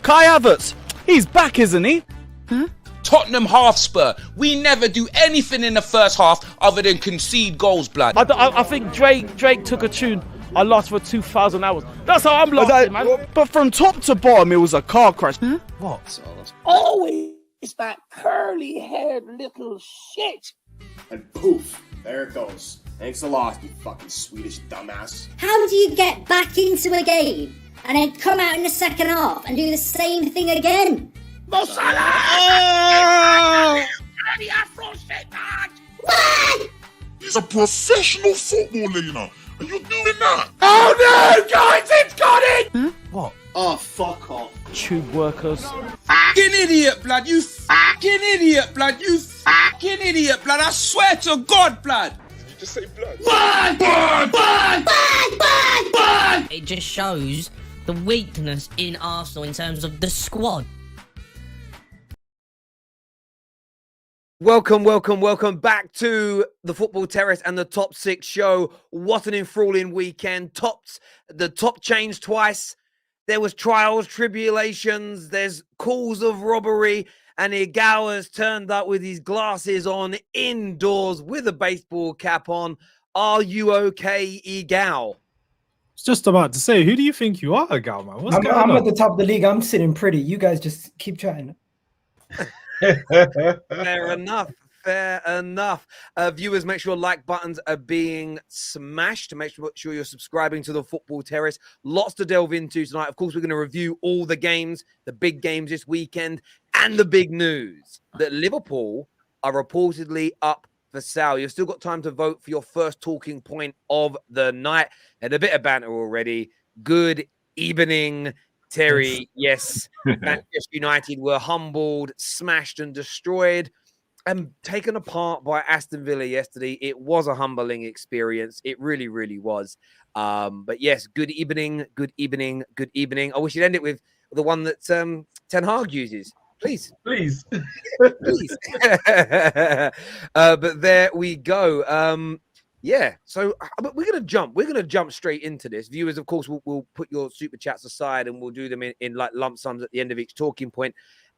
Kai Havertz, he's back, isn't he? Tottenham half spur. We never do anything in the first half other than concede goals, blood. I think Drake took a tune. I lost for 2,000 hours. That's how I'm lost, man. But from top to bottom, it was a car crash. What? Always that curly-haired little shit. And poof, there it goes. Thanks a lot, you fucking Swedish dumbass. How do you get back into a game and then come out in the second half and do the same thing again? Mo Salah! Bloody Afro shit, man! What? He's a professional footballer, you know. Are you doing that? Oh no, guys, it's got it! What? Oh, fuck off. Tube workers. Fucking idiot, blood. You fucking idiot, blood. You fucking idiot, blood. I swear to God, blood. Did you just say blood? It just shows the weakness in Arsenal in terms of the squad. Welcome back to the Football Terrace and the Top 6 show. What an enthralling weekend. The top changed twice. There was trials, tribulations, there's calls of robbery, and Egal has turned up with his glasses on indoors with a baseball cap on. Are you okay, Egal? I was just about to say, who do you think you are, Egal, man? What's going on? I'm at the top of the league. I'm sitting pretty. You guys just keep chatting. Fair enough. Viewers, make sure like buttons are being smashed. Make sure you're subscribing to the Football Terrace. Lots to delve into tonight. Of course, we're going to review all the games, the big games this weekend, and the big news that Liverpool are reportedly up for sale. You've still got time to vote for your first talking point of the night. And a bit of banter already. Good evening, Terry. Yes, Manchester United were humbled, smashed and destroyed and taken apart by Aston Villa yesterday. It was a humbling experience. It really, really was. But yes, good evening. I wish you'd end it with the one that Ten Hag uses. Please. Please. But there we go. Yeah, so but we're gonna jump straight into this. Viewers, of course, we'll put your super chats aside and we'll do them in like lump sums at the end of each talking point.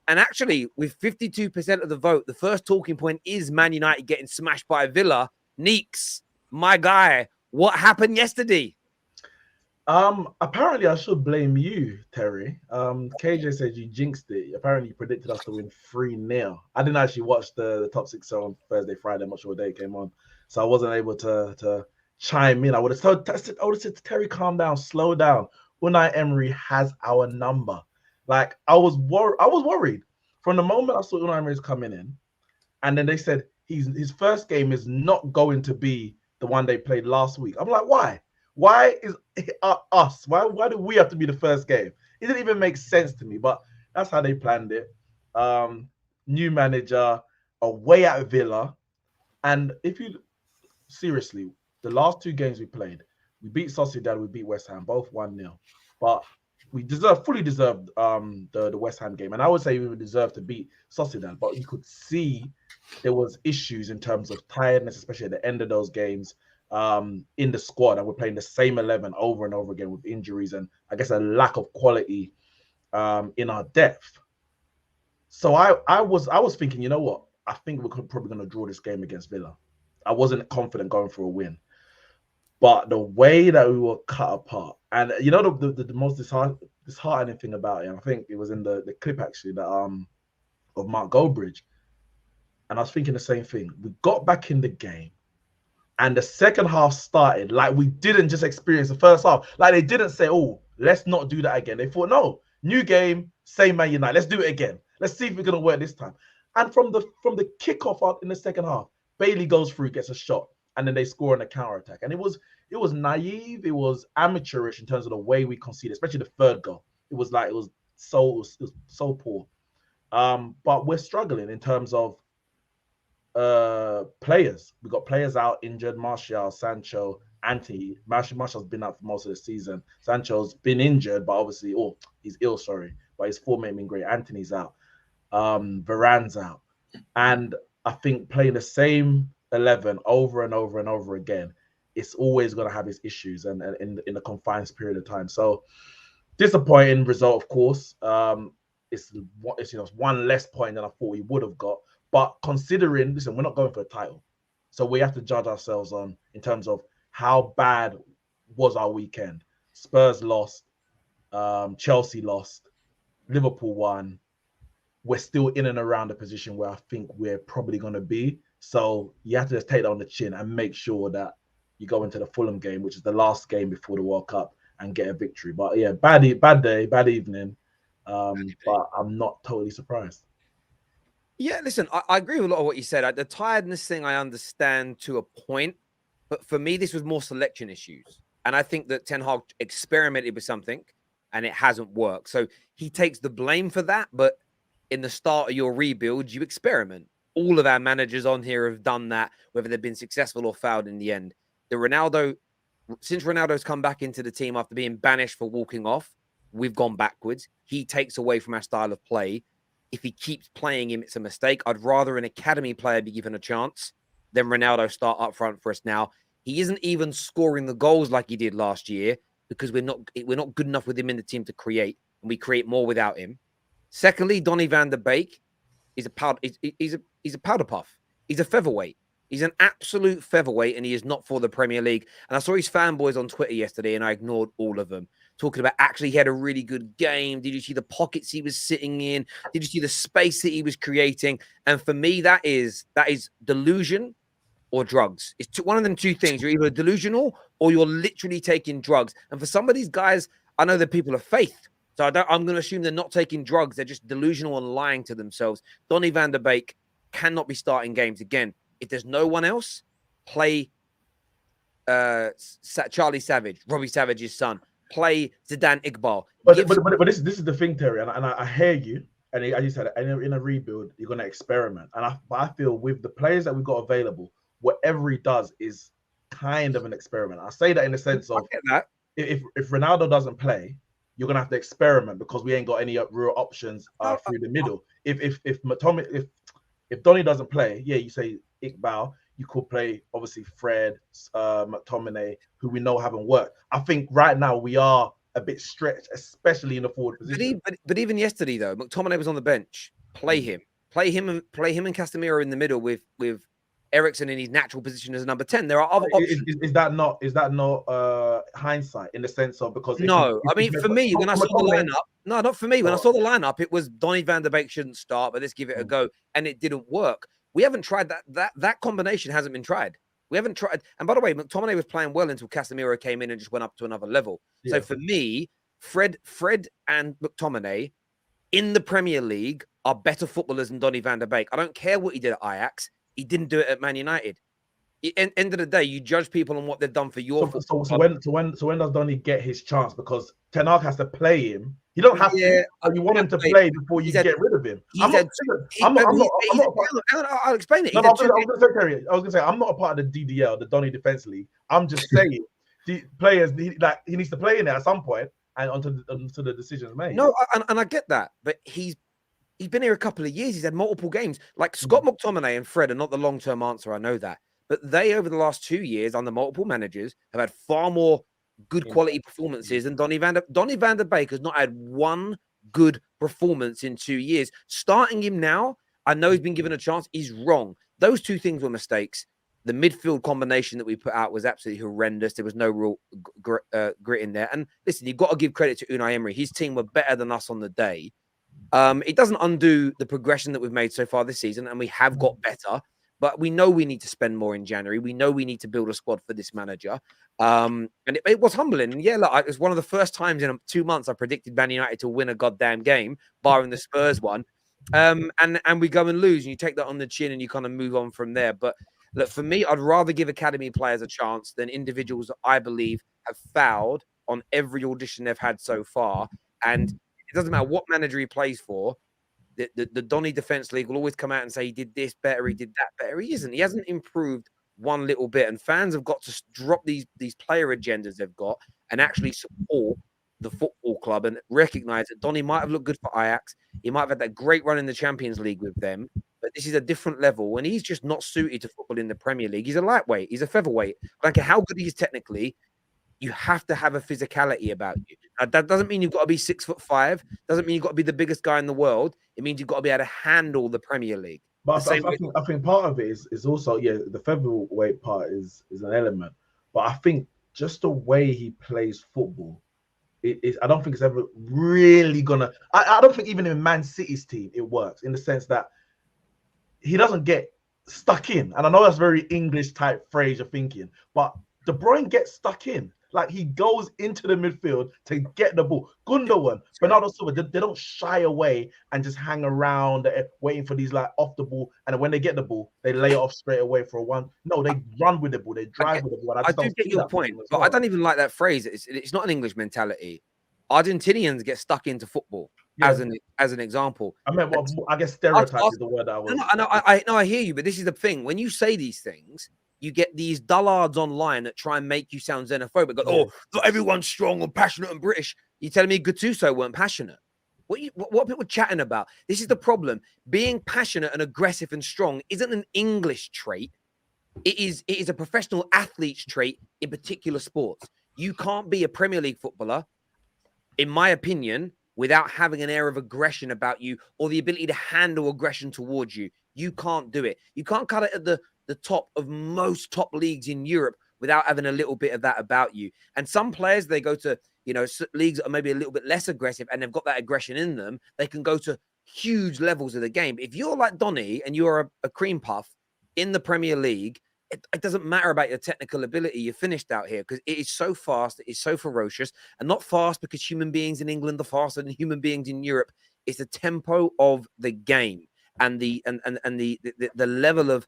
And actually, with 52% of the vote, the first talking point is Man United getting smashed by Villa. Neeks, my guy, what happened yesterday? Apparently I should blame you, Terry. KJ said you jinxed it. Apparently you predicted us to win 3-0. I didn't actually watch the top 6 on Thursday, Friday. I'm not sure what day it came on. So I wasn't able to chime in. I would have said to Terry, calm down, slow down. Unai Emery has our number. Like I was worried from the moment I saw Unai Emery's coming in, and then they said his first game is not going to be the one they played last week. I'm like, why? Why is us? Why do we have to be the first game? It didn't even make sense to me, but that's how they planned it. New manager, away at Villa, and if you seriously, the last 2 games we played, we beat Sociedad, we beat West Ham, both 1-0, but we fully deserved the West Ham game, and I would say we would deserve to beat Sociedad, but you could see there was issues in terms of tiredness, especially at the end of those games. In the squad, and we're playing the same 11 over and over again with injuries and I guess a lack of quality in our depth. So I was thinking, you know what? I think we're probably going to draw this game against Villa. I wasn't confident going for a win, but the way that we were cut apart, and you know the most disheartening thing about it, and I think it was in the clip actually that of Mark Goldbridge, and I was thinking the same thing. We got back in the game. And the second half started like we didn't just experience the first half. Like they didn't say, oh, let's not do that again. They thought, no, new game, same Man United. Let's do it again. Let's see if we're going to work this time. And from the kickoff out in the second half, Bailey goes through, gets a shot, and then they score on a counter-attack. And it was naive. It was amateurish in terms of the way we conceded, especially the third goal. It was so poor. But we're struggling in terms of players. We got players out injured. Martial, Sancho, Anthony. Martial's been out for most of the season. Sancho's been injured, but obviously, he's ill, sorry. But his form ain't been great. Anthony's out. Varane's out. And I think playing the same 11 over and over and over again, it's always going to have its issues and in a confined period of time. So Disappointing result, of course. It's one less point than I thought we would have got. But considering, listen, we're not going for a title, so we have to judge ourselves on in terms of how bad was our weekend. Spurs lost, Chelsea lost, Liverpool won. We're still in and around the position where I think we're probably going to be. So you have to just take that on the chin and make sure that you go into the Fulham game, which is the last game before the World Cup, and get a victory. But yeah, bad day, bad evening. But I'm not totally surprised. Yeah, listen, I agree with a lot of what you said. The tiredness thing I understand to a point, but for me, this was more selection issues. And I think that Ten Hag experimented with something and it hasn't worked. So he takes the blame for that. But in the start of your rebuild, you experiment. All of our managers on here have done that, whether they've been successful or failed in the end. Since Ronaldo's come back into the team after being banished for walking off, we've gone backwards. He takes away from our style of play. If he keeps playing him, it's a mistake. I'd rather an academy player be given a chance than Ronaldo start up front for us now. He isn't even scoring the goals like he did last year because we're not good enough with him in the team to create, and we create more without him. Secondly, Donny van der Beek is a powder puff. He's a featherweight. He's an absolute featherweight, and he is not for the Premier League. And I saw his fanboys on Twitter yesterday, and I ignored all of them. Talking about actually he had a really good game. Did you see the pockets he was sitting in? Did you see the space that he was creating? And for me, that is delusion or drugs. It's one of them two things. You're either delusional or you're literally taking drugs. And for some of these guys, I know they're people of faith. So I'm going to assume they're not taking drugs. They're just delusional and lying to themselves. Donny van der Beek cannot be starting games again. If there's no one else, play Charlie Savage, Robbie Savage's son. Play Zidane Iqbal. But this is the thing, Terry, and I hear you. And as you said, in a rebuild, you're going to experiment. And I feel with the players that we've got available, whatever he does is kind of an experiment. I say that in the sense of if Ronaldo doesn't play, you're going to have to experiment because we ain't got any real options through the middle. If Donny doesn't play, yeah, you say Iqbal. You could play, obviously, Fred, McTominay, who we know haven't worked. I think right now we are a bit stretched, especially in the forward position. But even yesterday, though, McTominay was on the bench. Play him and Casemiro in the middle with Eriksen in his natural position as a number 10. There are other options. Is that not hindsight in the sense of because for me, when I saw the lineup, no, not for me. When I saw the lineup, it was Donny van der Beek shouldn't start, but let's give it a go, and it didn't work. We haven't tried that combination hasn't been tried. We haven't tried. And by the way, McTominay was playing well until Casemiro came in and just went up to another level. Yeah. So for me, Fred and McTominay in the Premier League are better footballers than Donny van der Beek. I don't care what he did at Ajax. He didn't do it at Man United. End of the day, you judge people on what they've done for your football. So when does Donny get his chance? Because Ten Hag has to play him. You don't have to. You want him to play before you get rid of him. I'll explain it. I was going to say, I'm not a part of the DDL, the Donny Defense League. I'm just saying, the players he needs to play in it at some point, and until the decision's made. No, and I get that, but he's been here a couple of years. He's had multiple games. Like Scott McTominay and Fred are not the long-term answer. I know that, but they over the last 2 years under multiple managers have had far more good quality performances than Donny van der Beek has not had one good performance in 2 years. Starting him now, I know he's been given a chance. He's wrong. Those two things were mistakes. The midfield combination that we put out was absolutely horrendous. There was no real grit in there. And listen, you've got to give credit to Unai Emery. His team were better than us on the day. It doesn't undo the progression that we've made so far this season, and we have got better. But we know we need to spend more in January. We know we need to build a squad for this manager. And it was humbling. And yeah, look, it was one of the first times in 2 months I predicted Man United to win a goddamn game, barring the Spurs one. And we go and lose, and you take that on the chin and you kind of move on from there. But look, for me, I'd rather give academy players a chance than individuals that I believe have fouled on every audition they've had so far. And it doesn't matter what manager he plays for. The Donny Defense League will always come out and say he did this better, he did that better. He isn't. He hasn't improved one little bit. And fans have got to drop these player agendas they've got and actually support the football club and recognize that Donny might have looked good for Ajax. He might have had that great run in the Champions League with them, but this is a different level. And he's just not suited to football in the Premier League. He's a lightweight. He's a featherweight. I don't care how good he is technically. You have to have a physicality about you. That doesn't mean you've got to be 6'5". Doesn't mean you've got to be the biggest guy in the world. It means you've got to be able to handle the Premier League. But I think part of it is also, yeah, the featherweight part is an element. But I think just the way he plays football, I don't think it's ever really gonna. I don't think even in Man City's team it works, in the sense that he doesn't get stuck in. And I know that's very English type phrase you're thinking, but De Bruyne gets stuck in. Like, he goes into the midfield to get the ball. Gundogan, Bernardo Silva, they don't shy away and just hang around waiting for these like off the ball. And when they get the ball, they lay it off straight away for a one. No, they run with the ball, they drive with the ball. I do get your point, but I don't even like that phrase. It's not an English mentality. Argentinians get stuck into football, as an example. I mean, well, I guess stereotype is the word I was. No, I hear you, but this is the thing. When you say these things, you get these dullards online that try and make you sound xenophobic. Go, oh, not everyone's strong and passionate and British. You're telling me Gattuso weren't passionate? What are people chatting about? This is the problem. Being passionate and aggressive and strong isn't an English trait. It is a professional athlete's trait in particular sports. You can't be a Premier League footballer, in my opinion, without having an air of aggression about you or the ability to handle aggression towards you. You can't do it. You can't cut it at the top of most top leagues in Europe without having a little bit of that about you. And some players, they go to, leagues that are maybe a little bit less aggressive and they've got that aggression in them. They can go to huge levels of the game. If you're like Donny and you're a cream puff in the Premier League, it doesn't matter about your technical ability. You're finished out here because it is so fast. It is so ferocious, and not fast because human beings in England are faster than human beings in Europe. It's the tempo of the game and the level of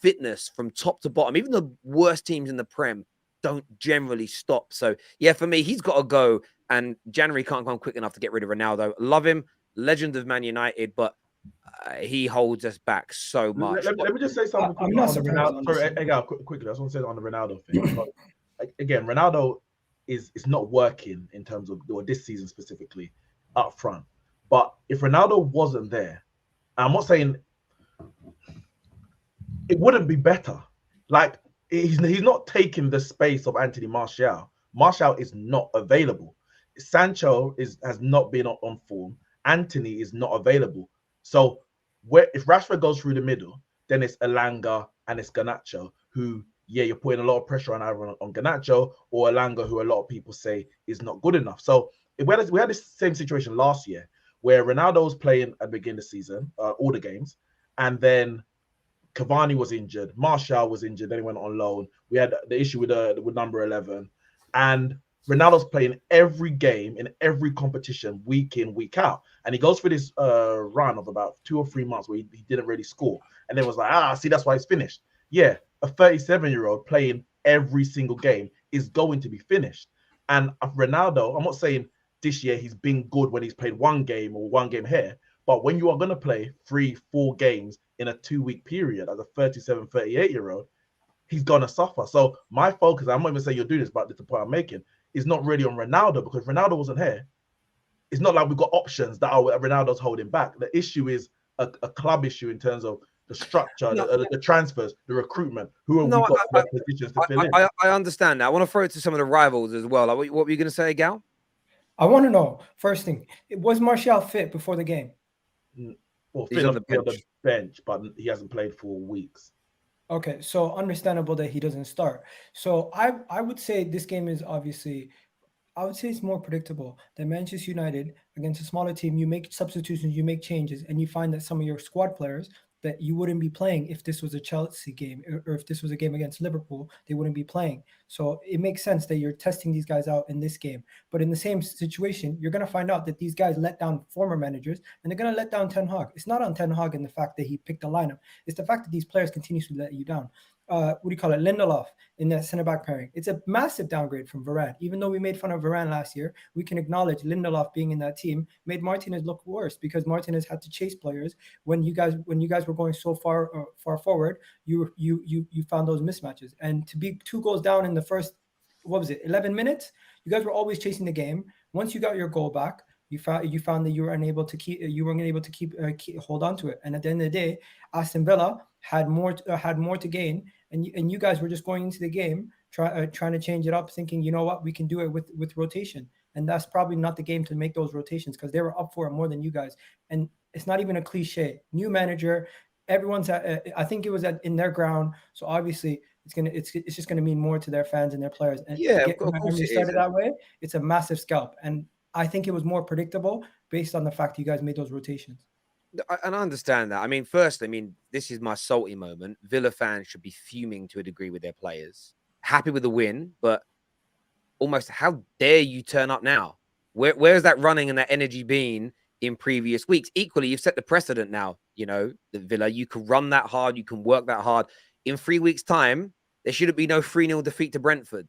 fitness from top to bottom. Even the worst teams in the Prem don't generally stop. So yeah, for me, he's got to go, and January can't come quick enough to get rid of Ronaldo. Love him, legend of Man United, but he holds us back so much. Let me just say something quickly on the Ronaldo. Sorry, Egal, quickly. I just want to say on the Ronaldo thing. Again, Ronaldo is not working in terms of, or this season specifically, up front. But if Ronaldo wasn't there, I'm not saying it wouldn't be better. Like, he's not taking the space of Anthony Martial. Martial is not available. Sancho has not been on form. Anthony is not available. So if Rashford goes through the middle, then it's Elanga and it's Garnacho, who, yeah, you're putting a lot of pressure on either on Garnacho or Elanga, who a lot of people say is not good enough. So we had this same situation last year where Ronaldo was playing at the beginning of the season, all the games, and then Cavani was injured, Martial was injured, then he went on loan. We had the issue with number 11, and Ronaldo's playing every game in every competition, week in, week out. And he goes through this run of about 2 or 3 months where he didn't really score. And then was like, see, that's why he's finished. Yeah, a 37-year-old playing every single game is going to be finished. And Ronaldo, I'm not saying this year he's been good when he's played one game or one game here, but when you are going to play 3-4 games in a 2-week period as a 37, 38-year-old, he's going to suffer. So my focus, I'm not even saying you'll do this, but this is the point I'm making, is not really on Ronaldo, because Ronaldo wasn't here. It's not like we've got options that are Ronaldo's holding back. The issue is a club issue in terms of the structure, the transfers, the recruitment. Who are we got positions to fill in? I understand that. I want to throw it to some of the rivals as well. Like, what were you going to say, Gal? I want to know, first thing, was Martial fit before the game? Well, fit on the bench, but he hasn't played for weeks. Okay, so understandable that he doesn't start. So I would say this game is obviously, I would say it's more predictable than Manchester United against a smaller team. You make substitutions, you make changes, and you find that some of your squad players that you wouldn't be playing if this was a Chelsea game, or if this was a game against Liverpool, they wouldn't be playing. So it makes sense that you're testing these guys out in this game. But in the same situation, you're going to find out that these guys let down former managers, and they're going to let down Ten Hag. It's not on Ten Hag in the fact that he picked a lineup. It's the fact that these players continuously let you down. Lindelof in that centre-back pairing. It's a massive downgrade from Varane. Even though we made fun of Varane last year, we can acknowledge Lindelof being in that team made Martinez look worse, because Martinez had to chase players when you guys were going so far forward. You found those mismatches, and to be 2 goals down in the first 11 minutes, you guys were always chasing the game. Once you got your goal back, you found that you weren't able to keep hold on to it. And at the end of the day, Aston Villa had more to gain, and you guys were just going into the game trying to change it up, thinking, you know what, we can do it with rotation. And that's probably not the game to make those rotations, because they were up for it more than you guys. And it's not even a cliche. New manager, everyone's I think it was in their ground. So obviously it's just gonna mean more to their fans and their players. And Yeah, to of course it started is. that way, it's a massive scalp. And I think it was more predictable based on the fact you guys made those rotations. And I understand that. I mean, first, this is my salty moment. Villa fans should be fuming to a degree with their players. Happy with the win, but almost how dare you turn up now? Where's that running and that energy been in previous weeks? Equally, you've set the precedent now. You know, the Villa, you can run that hard, you can work that hard. In 3 weeks' time, there shouldn't be no 3-0 defeat to Brentford.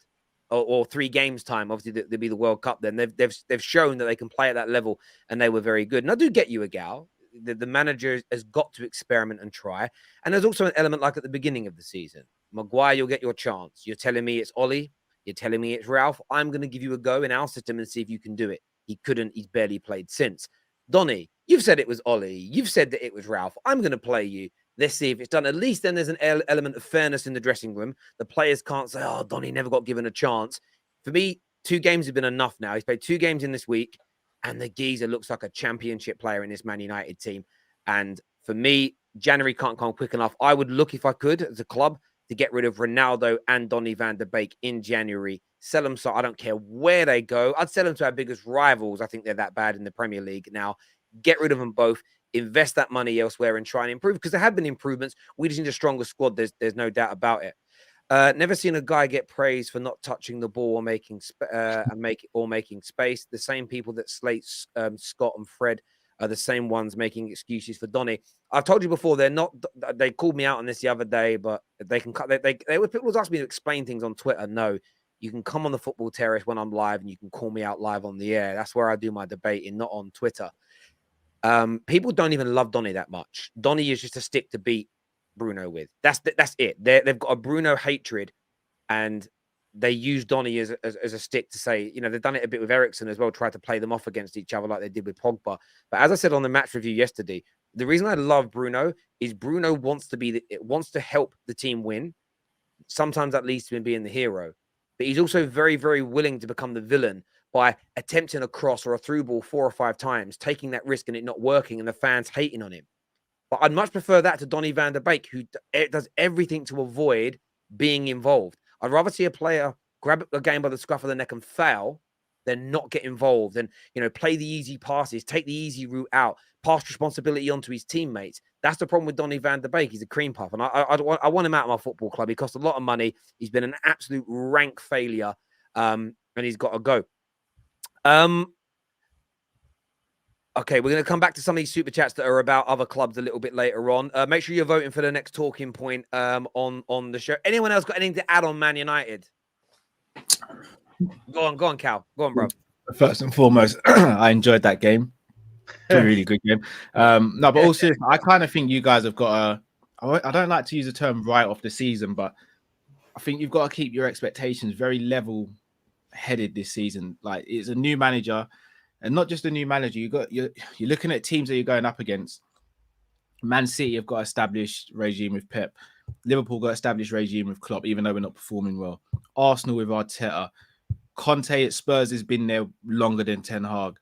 Or 3 games time. Obviously, there'll be the World Cup then. They've shown that they can play at that level, and they were very good. And I do get you, Egal. The manager has got to experiment and try. And there's also an element like at the beginning of the season. Maguire, you'll get your chance. You're telling me it's Ollie. You're telling me it's Ralph. I'm going to give you a go in our system and see if you can do it. He couldn't. He's barely played since. Donny, you've said it was Ollie. You've said that it was Ralph. I'm going to play you. Let's see if it's done. At least then there's an element of fairness in the dressing room. The players can't say, oh, Donny never got given a chance. For me, 2 games have been enough now. He's played 2 games in this week, and the geezer looks like a championship player in this Man United team. And for me, January can't come quick enough. I would look, if I could, as a club, to get rid of Ronaldo and Donny van der Beek in January. Sell them, so I don't care where they go. I'd sell them to our biggest rivals. I think they're that bad in the Premier League now. Get rid of them both. Invest that money elsewhere and try and improve, because there have been improvements. We just need a stronger squad. There's no doubt about it. Never seen a guy get praised for not touching the ball or making space. The same people that slate Scott and Fred are the same ones making excuses for Donny. I've told you before, they're not. They called me out on this the other day, but they can cut. People was asking me to explain things on Twitter. No, you can come on the football terrace when I'm live, and you can call me out live on the air. That's where I do my debating, not on Twitter. People don't even love Donny that much. Donny is just a stick to beat Bruno with. That's it. They've got a Bruno hatred, and they use Donny as a stick to say, you know, they've done it a bit with Eriksen as well, tried to play them off against each other like they did with Pogba. But as I said on the match review yesterday, the reason I love Bruno is Bruno wants to help the team win. Sometimes that leads to him being the hero, but he's also very, very willing to become the villain by attempting a cross or a through ball 4 or 5 times, taking that risk and it not working and the fans hating on him. But I'd much prefer that to Donny van der Beek, who does everything to avoid being involved. I'd rather see a player grab a game by the scruff of the neck and fail than not get involved and, you know, play the easy passes, take the easy route out, pass responsibility onto his teammates. That's the problem with Donny van der Beek. He's a cream puff, and I want him out of my football club. He cost a lot of money. He's been an absolute rank failure, and he's got to go. Okay, we're going to come back to some of these super chats that are about other clubs a little bit later on. Make sure you're voting for the next talking point on the show. Anyone else got anything to add on Man United? Go on, Cal. Go on, bro. First and foremost, I enjoyed that game. A really good game. No, but also, I kind of think you guys have got I don't like to use the term right off the season, but I think you've got to keep your expectations very level-headed this season. Like, it's a new manager. And not just a new manager, you're looking at teams that you're going up against. Man City have got established regime with Pep. Liverpool got established regime with Klopp, even though we're not performing well. Arsenal with Arteta. Conte at Spurs has been there longer than Ten Hag.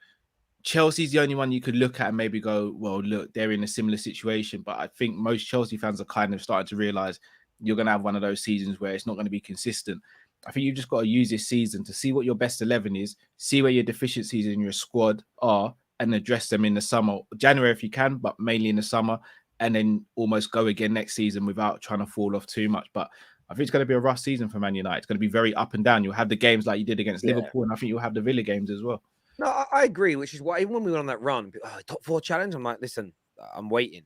Chelsea's the only one you could look at and maybe go, well, look, they're in a similar situation. But I think most Chelsea fans are kind of starting to realise you're going to have one of those seasons where it's not going to be consistent. I think you've just got to use this season to see what your best 11 is, see where your deficiencies in your squad are, and address them in the summer, January if you can, but mainly in the summer, and then almost go again next season without trying to fall off too much. But I think it's going to be a rough season for Man United. It's going to be very up and down. You'll have the games like you did against Liverpool, and I think you'll have the Villa games as well. No, I agree, which is why even when we went on that run, top 4 challenge, I'm like, listen, I'm waiting.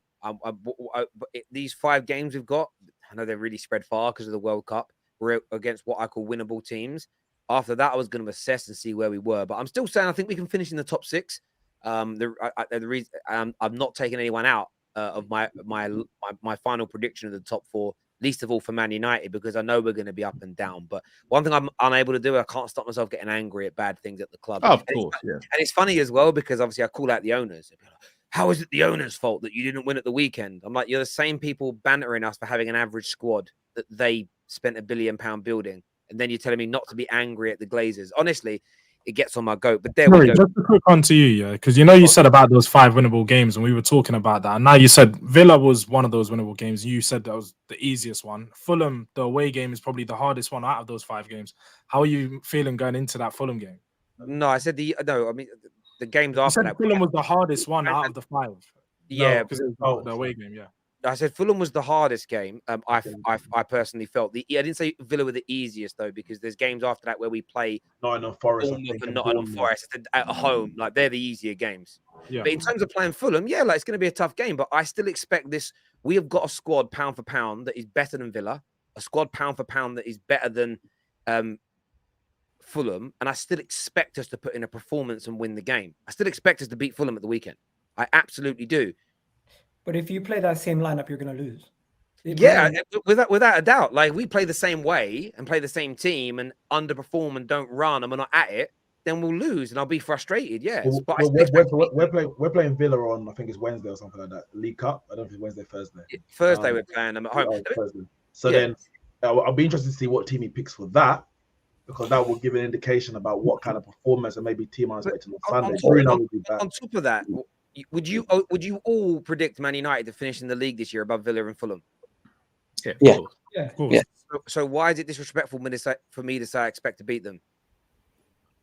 These 5 games we've got, I know they're really spread far because of the World Cup. We're against what I call winnable teams. After that, I was going to assess and see where we were. But I'm still saying I think we can finish in the top 6. The reason I've not taken anyone out of my final prediction of the top 4, least of all for Man United, because I know we're going to be up and down. But one thing I'm unable to do, I can't stop myself getting angry at bad things at the club. Oh, of course, yeah. And it's funny as well, because obviously I call out the owners. How is it the owner's fault that you didn't win at the weekend? I'm like, you're the same people bantering us for having an average squad that they spent £1 billion building. And then you're telling me not to be angry at the Glazers. Honestly, it gets on my goat. But there we Sorry, go. just a quick one to you, yeah, because you know you said about those 5 winnable games, and we were talking about that. And now you said Villa was one of those winnable games. You said that was the easiest one. Fulham, the away game, is probably the hardest one out of those 5 games. How are you feeling going into that Fulham game? No, I said the games You after said that. Fulham was the hardest one out of the 5. Yeah, because it was the away game. Yeah. I said Fulham was the hardest game. I personally felt I didn't say Villa were the easiest though, because there's games after that where we play Nottingham Forest, Bournemouth and Nottingham Forest at home. Like they're the easier games. Yeah. But in terms of playing Fulham, yeah, like it's going to be a tough game. But I still expect this. We have got a squad pound for pound that is better than Villa. A squad pound for pound that is better than Fulham, and I still expect us to put in a performance and win the game. I still expect us to beat Fulham at the weekend. I absolutely do. But if you play that same lineup, you're going to lose. Yeah, without a doubt. Like we play the same way and play the same team and underperform and don't run and we're not at it, then we'll lose and I'll be frustrated. Yes, well, but we're playing Villa on, I think it's Wednesday or something like that. League Cup. I don't think Wednesday, Thursday. Thursday we're playing them at home. So then I'll be interested to see what team he picks for that, because that will give an indication about what kind of performance and maybe team I'm expecting on Sunday. On top of that, would you all predict Man United to finish in the league this year above Villa and Fulham? Yeah. So why is it disrespectful for me to say I expect to beat them?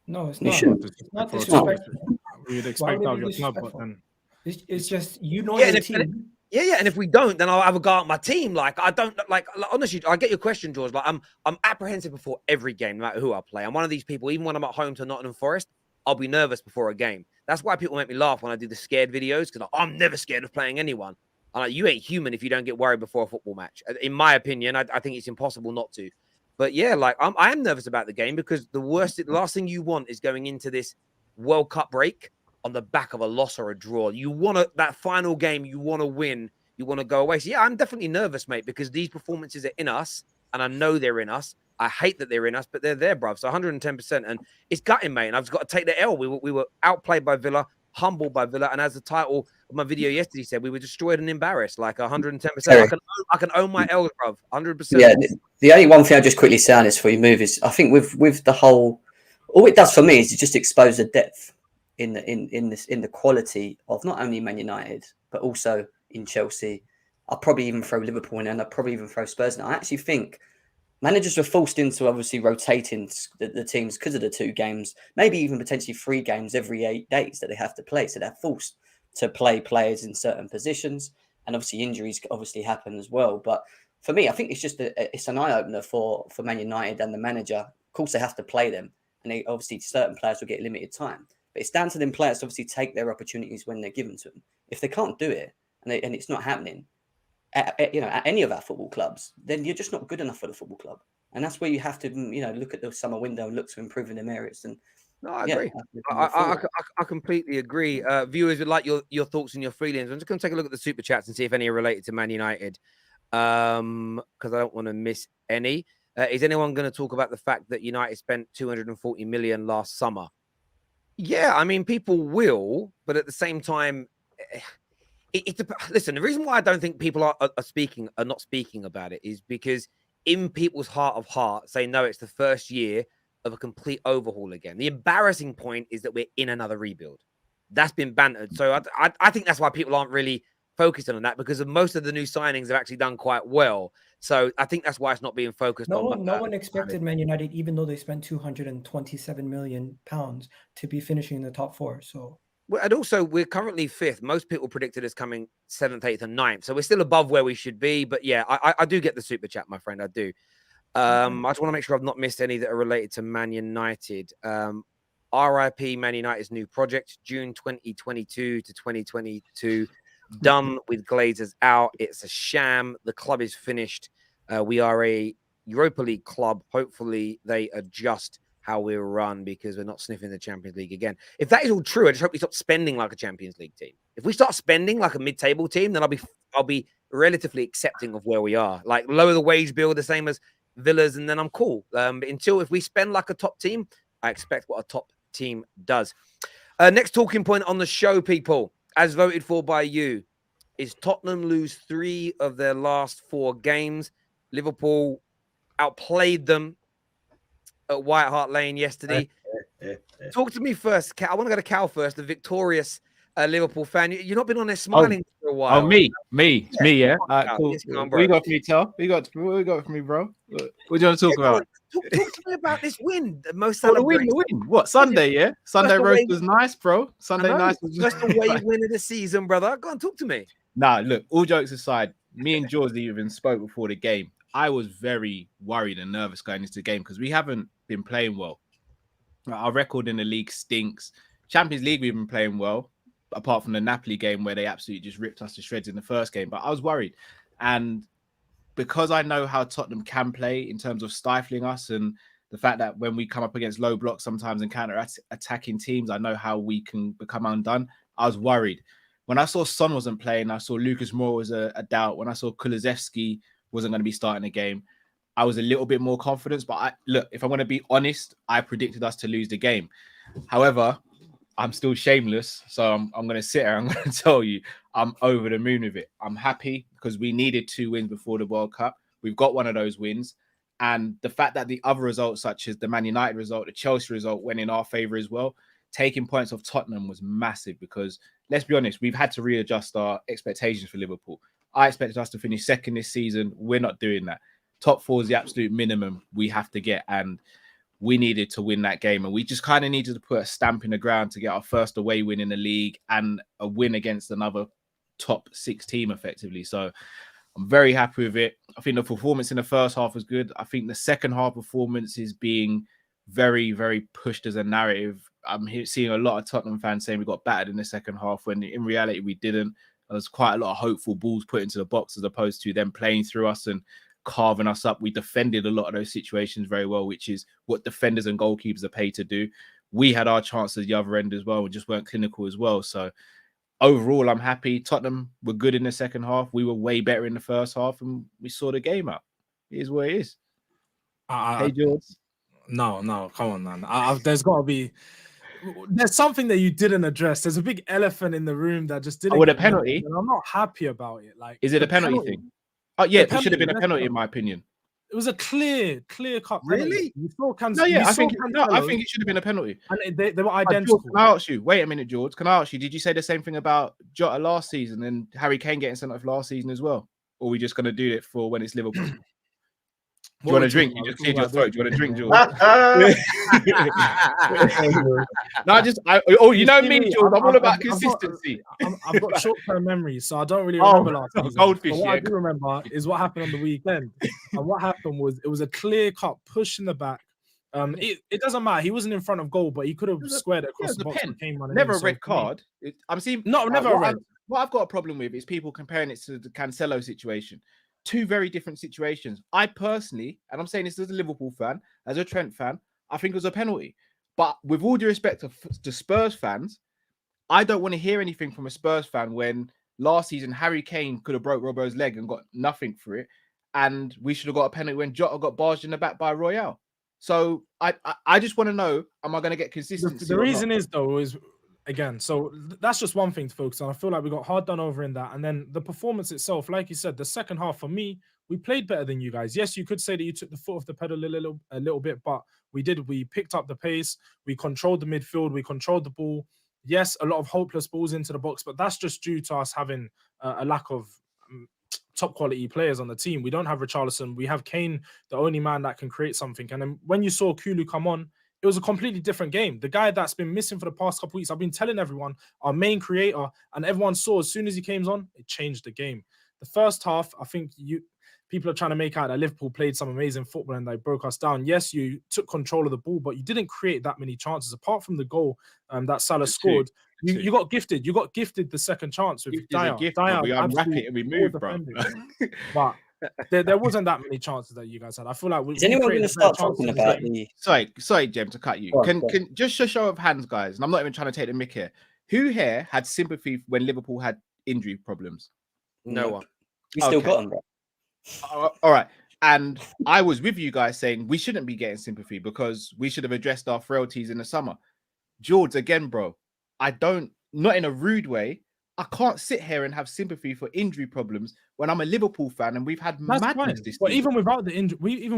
No, it's not. It's not disrespectful. We'd expect that of your club, but then it's just the team. And if we don't, then I'll have a go at my team. Like I don't like honestly, I get your question, Jords. Like I'm apprehensive before every game, no matter who I play. I'm one of these people, even when I'm at home to Nottingham Forest, I'll be nervous before a game. That's why people make me laugh when I do the scared videos, because I'm never scared of playing anyone. I'm like, you ain't human if you don't get worried before a football match. In my opinion, I think it's impossible not to. But yeah, like I am nervous about the game, because the last thing you want is going into this World Cup break on the back of a loss or a draw. You want that final game, you want to win, you want to go away. So yeah, I'm definitely nervous, mate, because these performances are in us, and I know they're in us. I hate that they're in us, but they're there, bruv. So 110%, and it's gutting, mate. And I've just got to take the L. We were outplayed by Villa, humbled by Villa, and as the title of my video yesterday said, we were destroyed and embarrassed. Like 110%. I can own my L's, bruv. 100%. Yeah. The only one thing I'll just quickly say on this before you move is, I think with the whole, all it does for me is it just expose the depth in the quality of not only Man United but also in Chelsea. I'll probably even throw Liverpool in, and I'll probably even throw Spurs in. I actually think managers were forced into obviously rotating the teams because of the 2 games, maybe even potentially 3 games every 8 days that they have to play. So they're forced to play players in certain positions, and obviously injuries obviously happen as well. But for me, I think it's just it's an eye opener for Man United and the manager. Of course, they have to play them, and they obviously certain players will get limited time. But it's down to them players to obviously take their opportunities when they're given to them. If they can't do it and it's not happening, at any of our football clubs, then you're just not good enough for the football club. And that's where you have to, look at the summer window and look to improve in them areas. And no, I agree. I completely agree. Viewers would like your thoughts and your feelings. I'm just going to take a look at the super chats and see if any are related to Man United, because I don't want to miss any. Is anyone going to talk about the fact that United spent 240 million last summer? Yeah, I mean, people will, but at the same time, listen, the reason why I don't think people are not speaking about it is because in people's heart of hearts, they know it's the first year of a complete overhaul again. The embarrassing point is that we're in another rebuild. That's been bantered. So I think that's why people aren't really focused on that, because of most of the new signings have actually done quite well. So I think that's why it's not being focused on. No one expected Man United, even though they spent £227 million, to be finishing in the top 4. So. Well, and also, we're currently 5th. Most people predicted us coming 7th, 8th, and 9th. So we're still above where we should be. But yeah, I do get the super chat, my friend. I do. I just want to make sure I've not missed any that are related to Man United. RIP Man United's new project, June 2022 to 2022. Done with Glazers out. It's a sham. The club is finished. We are a Europa League club. Hopefully they adjust how we're run, because we're not sniffing the Champions League again. If that is all true, I just hope we stop spending like a Champions League team. If we start spending like a mid-table team, then I'll be relatively accepting of where we are. Like lower the wage bill, the same as Villa's, and then I'm cool. But until if we spend like a top team, I expect what a top team does. Next talking point on the show, people, as voted for by you, is Tottenham lose 3 of their last 4 games. Liverpool outplayed them. at White Hart Lane yesterday. Talk to me first, Cal. I want to go to Cal first, the victorious Liverpool fan. You've not been on there smiling for a while. Oh, me, yeah. Cool. Yes, come on, What you bro. got for me, Tel? What you got for me, bro? What do you want to talk about? Talk to me about this win. The most Oh, the win. What, Sunday, yeah? Sunday roast was nice, bro. Sunday night was just the way win of the season, brother. Go on, talk to me. Nah, look, all jokes aside, me and Jords even spoke before the game. I was very worried and nervous going into the game because we haven't been playing well. Our record in the league stinks. Champions League, we've been playing well, apart from the Napoli game where they absolutely just ripped us to shreds in the first game. But I was worried. And because I know how Tottenham can play in terms of stifling us and the fact that when we come up against low blocks sometimes and counter-attacking teams, I know how we can become undone. I was worried. When I saw Son wasn't playing, I saw Lucas Moura was a doubt. When I saw Kulusevski wasn't going to be starting the game, I was a little bit more confident. But look, if I'm going to be honest, I predicted us to lose the game. However, I'm still shameless. So I'm going to sit here. I'm going to tell you I'm over the moon with it. I'm happy because we needed 2 wins before the World Cup. We've got one of those wins. And the fact that the other results, such as the Man United result, the Chelsea result, went in our favour as well, taking points off Tottenham was massive because, let's be honest, we've had to readjust our expectations for Liverpool. I expected us to finish second this season. We're not doing that. Top 4 is the absolute minimum we have to get. And we needed to win that game. And we just kind of needed to put a stamp in the ground to get our first away win in the league and a win against another top 6 team effectively. So I'm very happy with it. I think the performance in the first half was good. I think the second half performance is being very, very pushed as a narrative. I'm seeing a lot of Tottenham fans saying we got battered in the second half when in reality we didn't. There's quite a lot of hopeful balls put into the box as opposed to them playing through us and carving us up. We defended a lot of those situations very well, which is what defenders and goalkeepers are paid to do. We had our chances at the other end as well. We just weren't clinical as well. So overall, I'm happy. Tottenham were good in the second half. We were way better in the first half and we saw the game out. It is what it is. Hey, Jords. No, come on, man. There's got to be... There's something that you didn't address. There's a big elephant in the room that just didn't. Oh, a penalty. And I'm not happy about it. Like, is it a penalty thing? Oh yeah, it should have been a penalty in my opinion. It was a clear cut. Really? You saw I think it should have been a penalty. And they were identical. Can I ask you? Wait a minute, Jords. Can I ask you? Did you say the same thing about Jota last season and Harry Kane getting sent off last season as well? Or are we just going to do it for when it's Liverpool? Do you want to drink? You just cleared your throat. Do you want to drink, George? You know me, George. I'm all about consistency. I've got short-term memories, so I don't really remember last season. Goldfish, what I do remember is what happened on the weekend. And what happened was it was a clear-cut push in the back. It doesn't matter. He wasn't in front of goal, but he could have squared it across the box. Never a red card. I'm seeing. No, never a red. What I've got a problem with is people comparing it to the Cancelo situation. 2 very different situations. I personally, and I'm saying this as a Liverpool fan, as a Trent fan, I think it was a penalty. But with all due respect to Spurs fans, I don't want to hear anything from a Spurs fan when last season Harry Kane could have broke Robbo's leg and got nothing for it, and we should have got a penalty when Jota got barged in the back by Royale. So I just want to know, am I going to get consistency? The reason is though is. Again, so that's just one thing to focus on. I feel like we got hard done over in that. And then the performance itself, like you said, the second half for me, we played better than you guys. Yes, you could say that you took the foot off the pedal a little bit, but we did. We picked up the pace. We controlled the midfield. We controlled the ball. Yes, a lot of hopeless balls into the box, but that's just due to us having a lack of top quality players on the team. We don't have Richarlison. We have Kane, the only man that can create something. And then when you saw Kulu come on, it was a completely different game. The guy that's been missing for the past couple of weeks, I've been telling everyone, our main creator, and everyone saw as soon as he came on, it changed the game. The first half, I think people are trying to make out that Liverpool played some amazing football and they broke us down. Yes, you took control of the ball, but you didn't create that many chances. Apart from the goal that Salah scored, you got gifted. You got gifted the second chance with Dyer. We unwrap it and we move, bro. But there wasn't that many chances that you guys had. I feel like is anyone going to start talking about the? Sorry, Jem, to cut you. Can just a show of hands, guys, and I'm not even trying to take the mick here. Who here had sympathy when Liverpool had injury problems? No one. We still got them, bro. All right. And I was with you guys saying we shouldn't be getting sympathy because we should have addressed our frailties in the summer. Jords, again, bro, not in a rude way. I can't sit here and have sympathy for injury problems when I'm a Liverpool fan and we've had That's madness fine. this But season. even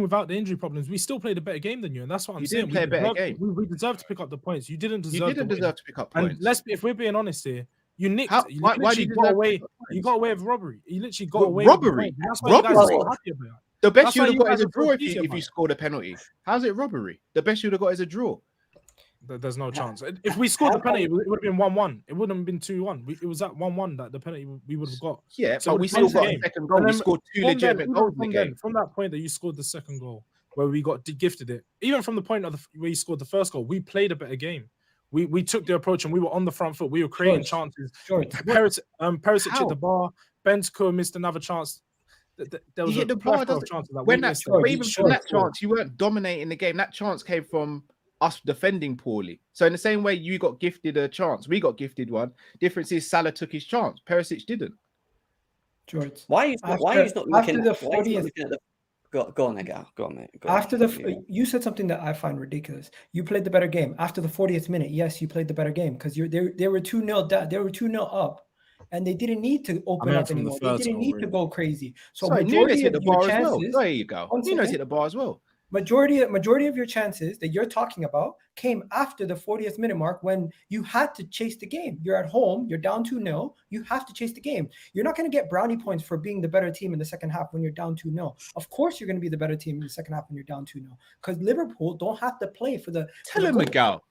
without the injury problems, we still played a better game than you, and that's what I'm You saying. didn't play a better game. We deserve to pick up the points. You didn't deserve. You didn't deserve to pick up And points. if we're being honest here, you nicked. How- You why do literally you got deserve to away. pick up You points? got away with robbery. You literally got What, away robbery? with the points. And that's why you guys are so happy about it. The best That's you why would have got guys is a are so draw easy if about you it. scored a penalty. How's it robbery? The best you would have got is a draw. There's no chance. If we scored the penalty, it would have been 1-1. It wouldn't have been 2-1. It was at 1-1 that the penalty we would have got. Yeah, So but it we would still change the got a game. second goal. And We then scored 2 from then, legitimate even goals in the from game. then, from that point that you scored the second goal, where we got gifted it, even from the point of where you scored the first goal, we played a better game. We took the approach and we were on the front foot. We were creating chances. Perisic hit the bar. Bentancur missed another chance. There was You hit the bar. of chances that When we that, missed. but even from that chance, you weren't dominating the game. That chance came from us defending poorly. So in the same way you got gifted a chance, we got gifted one. Difference is Salah took his chance. Perisic didn't. Jords. Why are you not looking after the at 40th? Go on, Egal. Go on, mate. After you said something that I find ridiculous. You played the better game after the 40th minute. Yes, you played the better game because they were 2-0 down. They were 2-0 up, and they didn't need to open up anymore. They didn't need to go crazy. So majority of your chances. There you go. Nunes hit the bar as well. Majority of your chances that you're talking about came after the 40th minute mark when you had to chase the game. You're at home, you're down 2-0, you have to chase the game. You're not going to get brownie points for being the better team in the second half when you're down 2-0. Of course you're going to be the better team in the second half when you're down 2-0 because Liverpool don't have to play for the Tell him, Egal.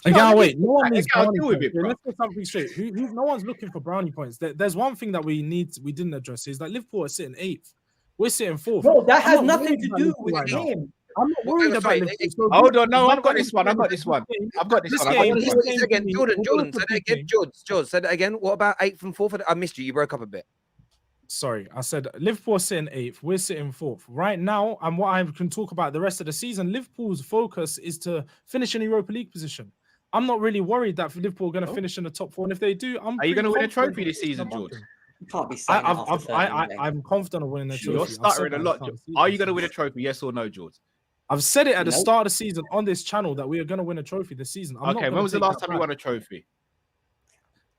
Egal, wait. No one needs Egal, brownie deal with points. it, bro. Let's get something straight. No one's looking for brownie points. There's one thing that we didn't address is that Liverpool are sitting 8th. We're sitting 4th. No, that has I'm not nothing worried to about do Liverpool with right the now. game. I'm not worried about Liverpool. So Hold on, no, I've got this one. I've got this one. Say that again, Jordan. Say that again, George. Say that again. What about 8th and 4th? I missed you. You broke up a bit. Sorry, I said Liverpool are sitting 8th. We're sitting 4th right now. And what I can talk about the rest of the season, Liverpool's focus is to finish in a Europa League position. I'm not really worried that Liverpool are going to finish in the top 4. And if they do, Are you going to win a trophy this season, George? You can't be saying I'm confident of winning a trophy. You're stuttering a lot. Are you going to win a trophy? Yes or no, George? I've said it at the start of the season on this channel that we are going to win a trophy this season. Okay, when was the last time you won a trophy?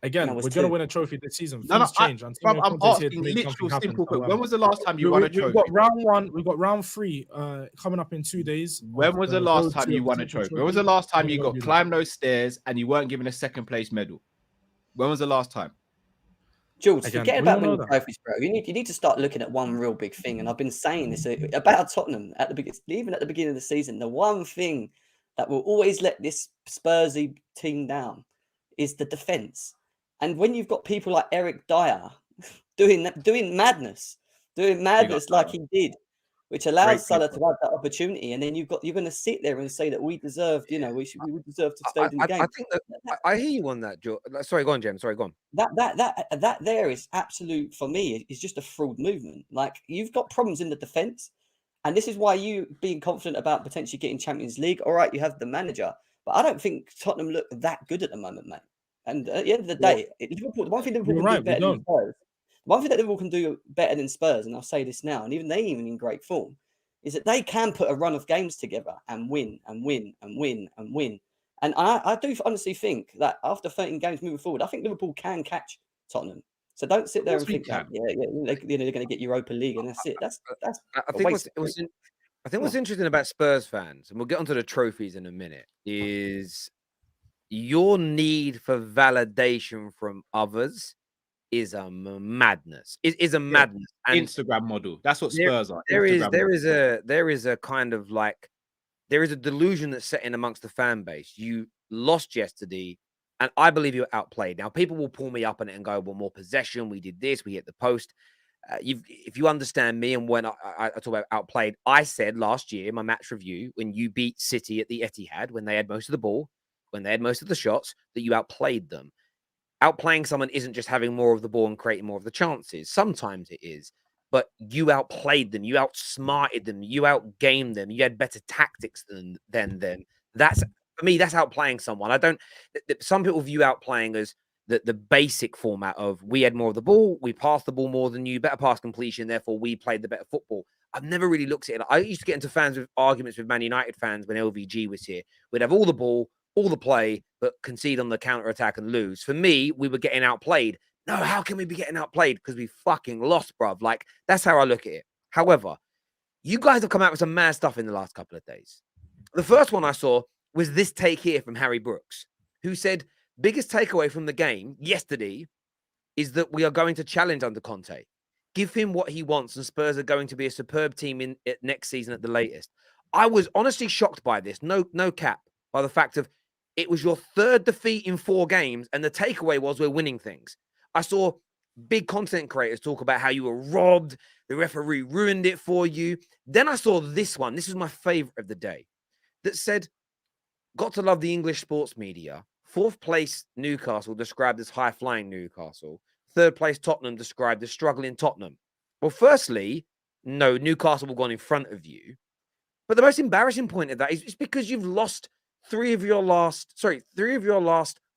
Again, we're going to win a trophy this season. No, Things change. I'm asking literal simple question. When was the last time you won a trophy? We've got round 1. We've got round 3 coming up in 2 days. When was the last time you won a trophy? When was the last time you got climbed those stairs and you weren't given a second place medal? When was the last time? Jules, forget about winning trophies, bro. You need to start looking at one real big thing. And I've been saying this about Tottenham even at the beginning of the season. The one thing that will always let this Spursy team down is the defense. And when you've got people like Eric Dyer doing madness like he did, which allows Salah to have that opportunity, and then you're going to sit there and say that we deserved, we deserve to stay in the game. I think that I hear you on that, George. Sorry, go on, James. Sorry, go on. That there is absolute for me is just a fraud movement. Like you've got problems in the defense, and this is why you being confident about potentially getting Champions League. All right, you have the manager, but I don't think Tottenham look that good at the moment, mate. And at the end of the day, Liverpool, the one thing Liverpool can do better than Spurs, one thing that Liverpool can do better than Spurs, and I'll say this now, and even they even in great form, is that they can put a run of games together and win and win and win and win. And I do honestly think that after 13 games moving forward, I think Liverpool can catch Tottenham. So don't sit there and think that they're going to get Europa League and that's it. I think what's interesting about Spurs fans, and we'll get onto the trophies in a minute, is your need for validation from others is a madness. It is a madness. And Instagram model. That's what Spurs are. There is a kind of like there is a delusion that's set in amongst the fan base. You lost yesterday, and I believe you're outplayed. Now, people will pull me up on it and go, "Well, more possession. We did this. We hit the post." If you understand me and when I talk about outplayed, I said last year in my match review when you beat City at the Etihad when they had most of the ball, when they had most of the shots, that you outplayed them. Outplaying someone isn't just having more of the ball and creating more of the chances. Sometimes it is, but you outplayed them, you outsmarted them, you outgamed them, you had better tactics than them. That's for me. That's outplaying someone. Some people view outplaying as the basic format of we had more of the ball, we passed the ball more than you, better pass completion, therefore we played the better football. I've never really looked at it. I used to get into arguments with Man United fans when LVG was here. We'd have all the ball, all the play, but concede on the counter attack and lose. For me, we were getting outplayed No, how can we be getting outplayed? Because we fucking lost, bruv. Like, that's how I look at it. However, you guys have come out with some mad stuff in the last couple of days. The first one I saw was this take here from Harry Brooks, who said, biggest takeaway from the game yesterday is that we are going to challenge under Conte. Give him what he wants, and Spurs are going to be a superb team in next season at the latest. I was honestly shocked by this. No cap, by the fact of it was your third defeat in 4 games, and the takeaway was we're winning things. I saw big content creators talk about how you were robbed, the referee ruined it for you. Then I saw this one. This is my favorite of the day, that said, got to love the English sports media. 4th place Newcastle described as high-flying Newcastle. 3rd place Tottenham described as struggling Tottenham. Well, firstly, no, Newcastle will go on in front of you. But the most embarrassing point of that is it's because you've lost 3 of your last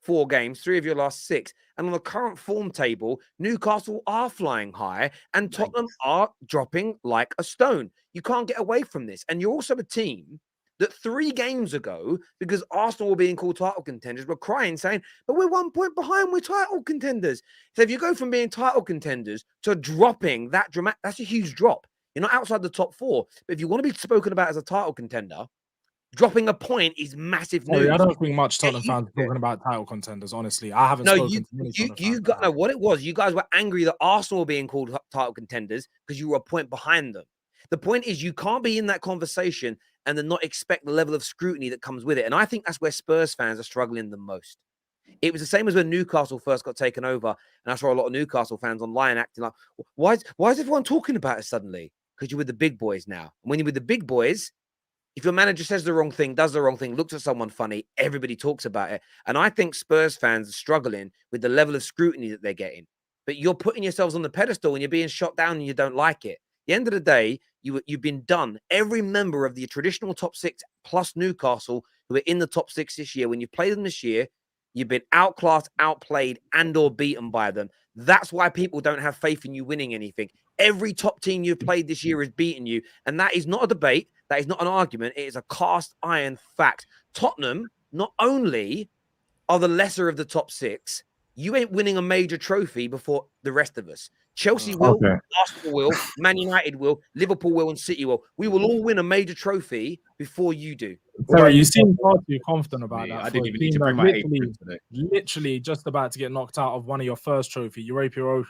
4 games, 3 of your last 6. And on the current form table, Newcastle are flying high and Tottenham are dropping like a stone. You can't get away from this. And you're also a team that 3 games ago, because Arsenal were being called title contenders, were crying, saying, but we're 1 point behind, we're title contenders. So if you go from being title contenders to dropping that dramatic, that's a huge drop. You're not outside the top 4. But if you want to be spoken about as a title contender, dropping a point is massive news. I don't think much Tottenham fans are talking about title contenders, honestly. I haven't spoken to many Tottenham fans. You got no, what it was, you guys were angry that Arsenal were being called title contenders because you were a point behind them. The point is you can't be in that conversation and then not expect the level of scrutiny that comes with it. And I think that's where Spurs fans are struggling the most. It was the same as when Newcastle first got taken over. And I saw a lot of Newcastle fans online acting like, why is everyone talking about it suddenly? Because you're with the big boys now. And when you're with the big boys, if your manager says the wrong thing, does the wrong thing, looks at someone funny, everybody talks about it. And I think Spurs fans are struggling with the level of scrutiny that they're getting. But you're putting yourselves on the pedestal and you're being shot down and you don't like it. At the end of the day, you've been done. Every member of the traditional top 6 plus Newcastle who are in the top 6 this year, when you play them this year, you've been outclassed, outplayed, and or beaten by them. That's why people don't have faith in you winning anything. Every top team you've played this year has beaten you. And that is not a debate. That is not an argument. It is a cast iron fact. Tottenham, not only are the lesser of the top 6, you ain't winning a major trophy before the rest of us. Chelsea will, Arsenal will, Man United will, Liverpool will, and City will. We will all win a major trophy before you do. Terry, you seem far too confident about that. I didn't even need to bring my apron today. Literally just about to get knocked out of one of your first trophy, UEFA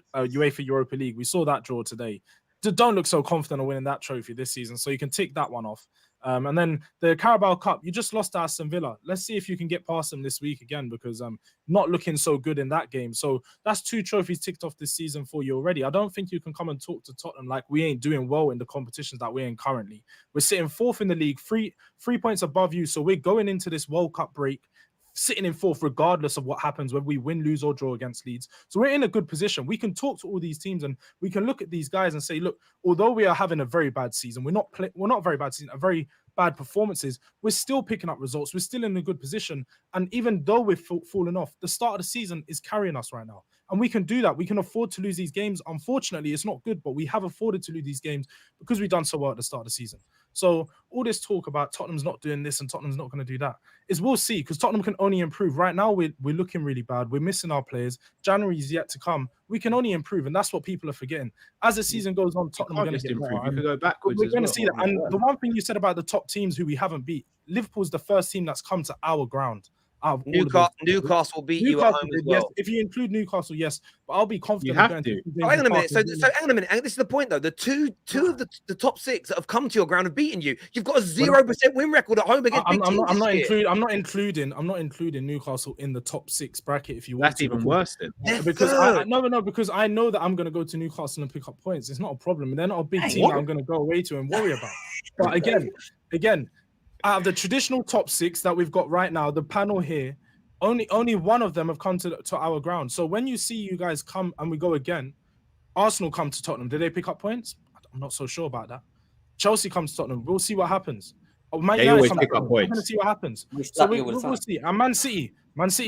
Europa League. We saw that draw today. Don't look so confident of winning that trophy this season, so you can tick that one off. And then the Carabao Cup, you just lost to Aston Villa. Let's see if you can get past them this week again, because not looking so good in that game. So that's 2 trophies ticked off this season for you already. I don't think you can come and talk to Tottenham like we ain't doing well in the competitions that we're in currently. We're sitting 4th in the league, 3 points above you. So we're going into this World Cup break sitting in 4th regardless of what happens, whether we win, lose, or draw against Leeds. So we're in a good position. We can talk to all these teams and we can look at these guys and say, look, although we are having a very bad season, we're not a very bad season, a very bad performances, we're still picking up results. We're still in a good position. And even though we've fallen off, the start of the season is carrying us right now. And we can do that. We can afford to lose these games. Unfortunately, it's not good, but we have afforded to lose these games because we've done so well at the start of the season. So all this talk about Tottenham's not doing this and Tottenham's not going to do that is we'll see, because Tottenham can only improve. Right now, we're looking really bad. We're missing our players. January is yet to come. We can only improve, and that's what people are forgetting. As the season goes on, Tottenham are going to get better. You could go backwards. We're going to see that. And the one thing you said about the top teams who we haven't beat, Liverpool's the first team that's come to our ground. Newcastle beat you at home as well. Yes, if you include Newcastle, yes, but I'll be confident. You have to. Hang on a minute. So hang on a minute. And this is the point, though. The two of the top 6 that have come to your ground have beaten you. You've got a 0% win record at home against big teams. I'm not including Newcastle in the top 6 bracket. If you want, that's even worse then. Because because I know that I'm going to go to Newcastle and pick up points. It's not a problem, and they're not a big team that I'm going to go away to and worry about. But again. Out of the traditional top 6 that we've got right now, the panel here, only one of them have come to our ground. So when you see you guys come and we go again, Arsenal come to Tottenham. Did they pick up points? I'm not so sure about that. Chelsea comes to Tottenham. We'll see what happens. They always pick up points. We're going to see what happens. So we'll see. And Man City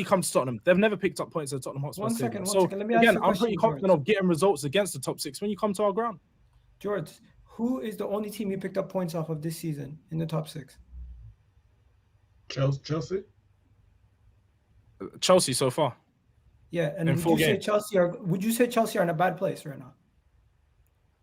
comes to Tottenham. They've never picked up points at Tottenham Hotspur. One second. Let me again, I'm pretty confident of getting results against the top 6 when you come to our ground. Jords, who is the only team you picked up points off of this season in the top 6? Chelsea so far. Yeah, and In would 4 you say games. Chelsea are? Would you say Chelsea are in a bad place right now?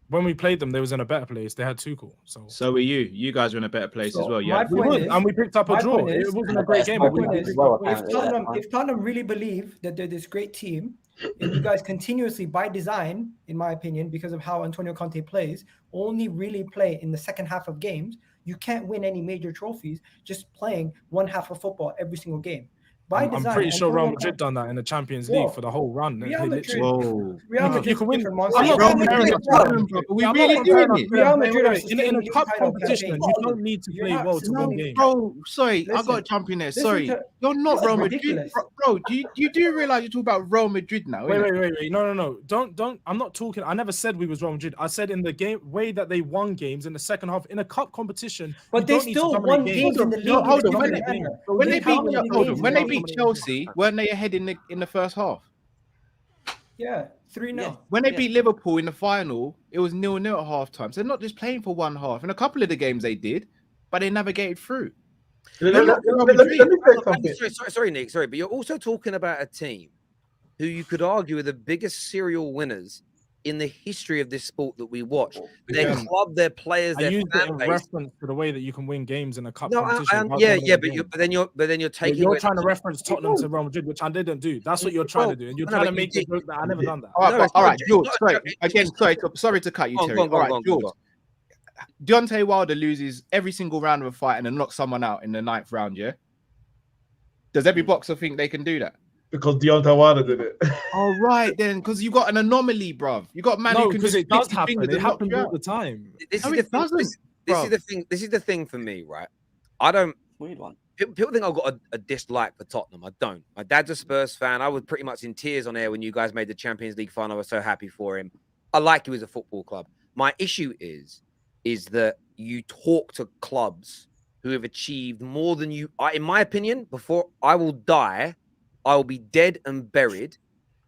When we played them, they was in a better place. They had Tuchel. So were you. You guys were in a better place as So well. You my had point is, and we picked up a my draw. point is, It wasn't a great game. my But we point is, picked up a if Tottenham really believe that they're this great team, and you guys continuously, by design, in my opinion, because of how Antonio Conte plays, only really play in the second half of games, you can't win any major trophies just playing one half of football every single game. By design, I'm pretty sure Antonio Real Madrid done that in the Champions League for the whole run. Real Madrid, Whoa. Real You Madrid can win. different I'm not monsters. comparing us to them. We I'm really not doing comparing us it. to them. Real Madrid are In a sustaining cup league title competition, campaign. you don't need to You're play not well to win sustaining- games. Bro, sorry, I Listen, got to jump in there. listen Sorry, to- you're not this is Real Madrid, ridiculous. bro. Do you realize you're talking about Real Madrid now? Wait, innit? No. Don't. I'm not talking. I never said we was Real Madrid. I said in the game way that they won games in the second half in a cup competition. But you they don't need to still dominate won games in the league. No, hold in on. a When different they, manner. when they They have beat, won hold games on, when in they the beat league. Chelsea, weren't they ahead in the first half? Yeah, 3-0. When they beat Liverpool in the final, it was 0-0 at halftime. So they're not just playing for one half. In a couple of the games they did, but they navigated through. Let me say something. Sorry, Nick. Sorry, but you're also talking about a team who you could argue are the biggest serial winners in the history of this sport that we watch. Their Again, club, their players, I their used it fan in base. reference to the way that you can win games in a cup No, competition. without yeah, dominating but games. then you're taking. You're away trying to the- reference Tottenham to Real Madrid, which I didn't do. That's what you're trying to do, and you're No, trying but to you make the did. joke that I never done that. All right, George. it's Sorry, not a joke. again, sorry to cut you, Go on, Terry. go on, All right, go on. George. Deontay Wilder loses every single round of a fight and then knocks someone out in the 9th round. Yeah. Does every boxer think they can do that? Because Deontay Wilder did it. All right, then, because you got an anomaly, bruv. You got man No, who can because just it does stick his happen. fingers It and knock happens you all out. the time. This No, is it the thing. doesn't, This bruv. is the thing. This is the thing for me, right? I don't. Weird one. People think I've got a dislike for Tottenham. I don't. My dad's a Spurs fan. I was pretty much in tears on air when you guys made the Champions League final. I was so happy for him. I like you as a football club. My issue is that you talk to clubs who have achieved more than you. In my opinion, before I will die, I will be dead and buried,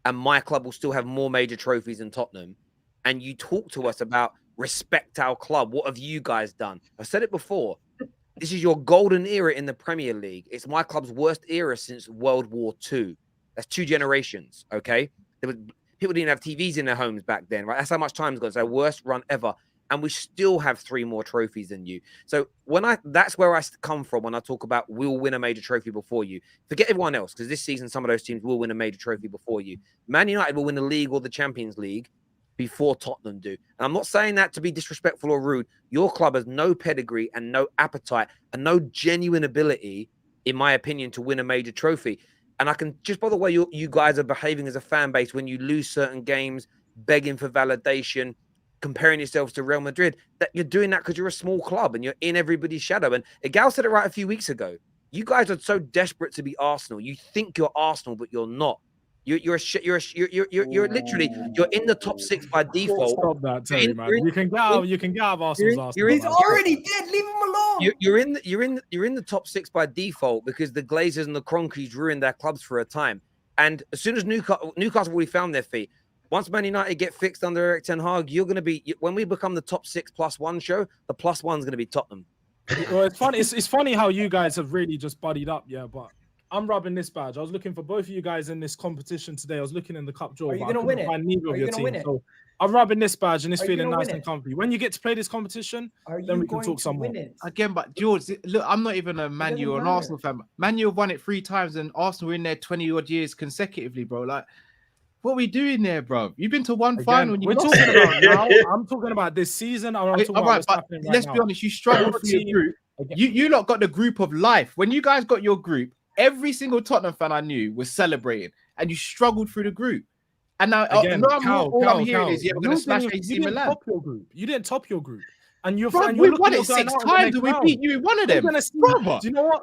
and my club will still have more major trophies than Tottenham. And you talk to us about respect our club. What have you guys done? I said it before. This is your golden era in the Premier League. It's my club's worst era since World War II. That's 2 generations, okay? People didn't have TVs in their homes back then, right? That's how much time's gone. It's our worst run ever. And we still have 3 more trophies than you. So that's where I come from when I talk about we'll win a major trophy before you. Forget everyone else, because this season some of those teams will win a major trophy before you. Man United will win the league or the Champions League before Tottenham do. And I'm not saying that to be disrespectful or rude. Your club has no pedigree and no appetite and no genuine ability, in my opinion, to win a major trophy. And I can just by the way you guys are behaving as a fan base when you lose certain games, begging for validation, comparing yourselves to Real Madrid, that you're doing that because you're a small club and you're in everybody's shadow. And Egal said it right a few weeks ago. You guys are so desperate to be Arsenal. You think you're Arsenal, but you're not. You're literally in the top 6 by default. Stop that, Terry, man. You can get out of Arsenal's Arsenal. He's already dead. Leave him alone. You're in the top 6 by default because the Glazers and the Kroenkes ruined their clubs for a time. And as soon as Newcastle already found their feet. Once Man United get fixed under Erik ten Hag, you're going to be when we become the top 6 +1 show. The +1's going to be Tottenham. Well, it's funny. It's funny how you guys have really just buddied up, yeah. But I'm rubbing this badge. I was looking for both of you guys in this competition today. I was looking in the cup draw. Are you going to win it? Neither Are of you your going to win team. it? So I'm rubbing this badge and it's Are you feeling gonna nice win and it? comfy. When you get to play this competition, Are then you we can going talk to some more. win it? Again, but George, look, I'm not even a Man U or an matter. Arsenal fan. Man U have won it 3 times, and Arsenal were in there 20-odd years consecutively, bro. Like, what are we doing there, bro? You've been to one final. And you We're lost talking it. about now. I'm talking about this season. I'm talking about what's happening right let's now. be honest. You struggled for your group. You lot got the group of life. When you guys got your group, every single Tottenham fan I knew was celebrating, and you struggled through the group. And now, Again, all I'm hearing is, yeah, we're going to smash AC Milan. Top your group. You didn't top your group. And you're, Bro, and we you're won looking it at 6 going out in the times next and we round. beat you in one of You're them. gonna see, Brother. do you know what?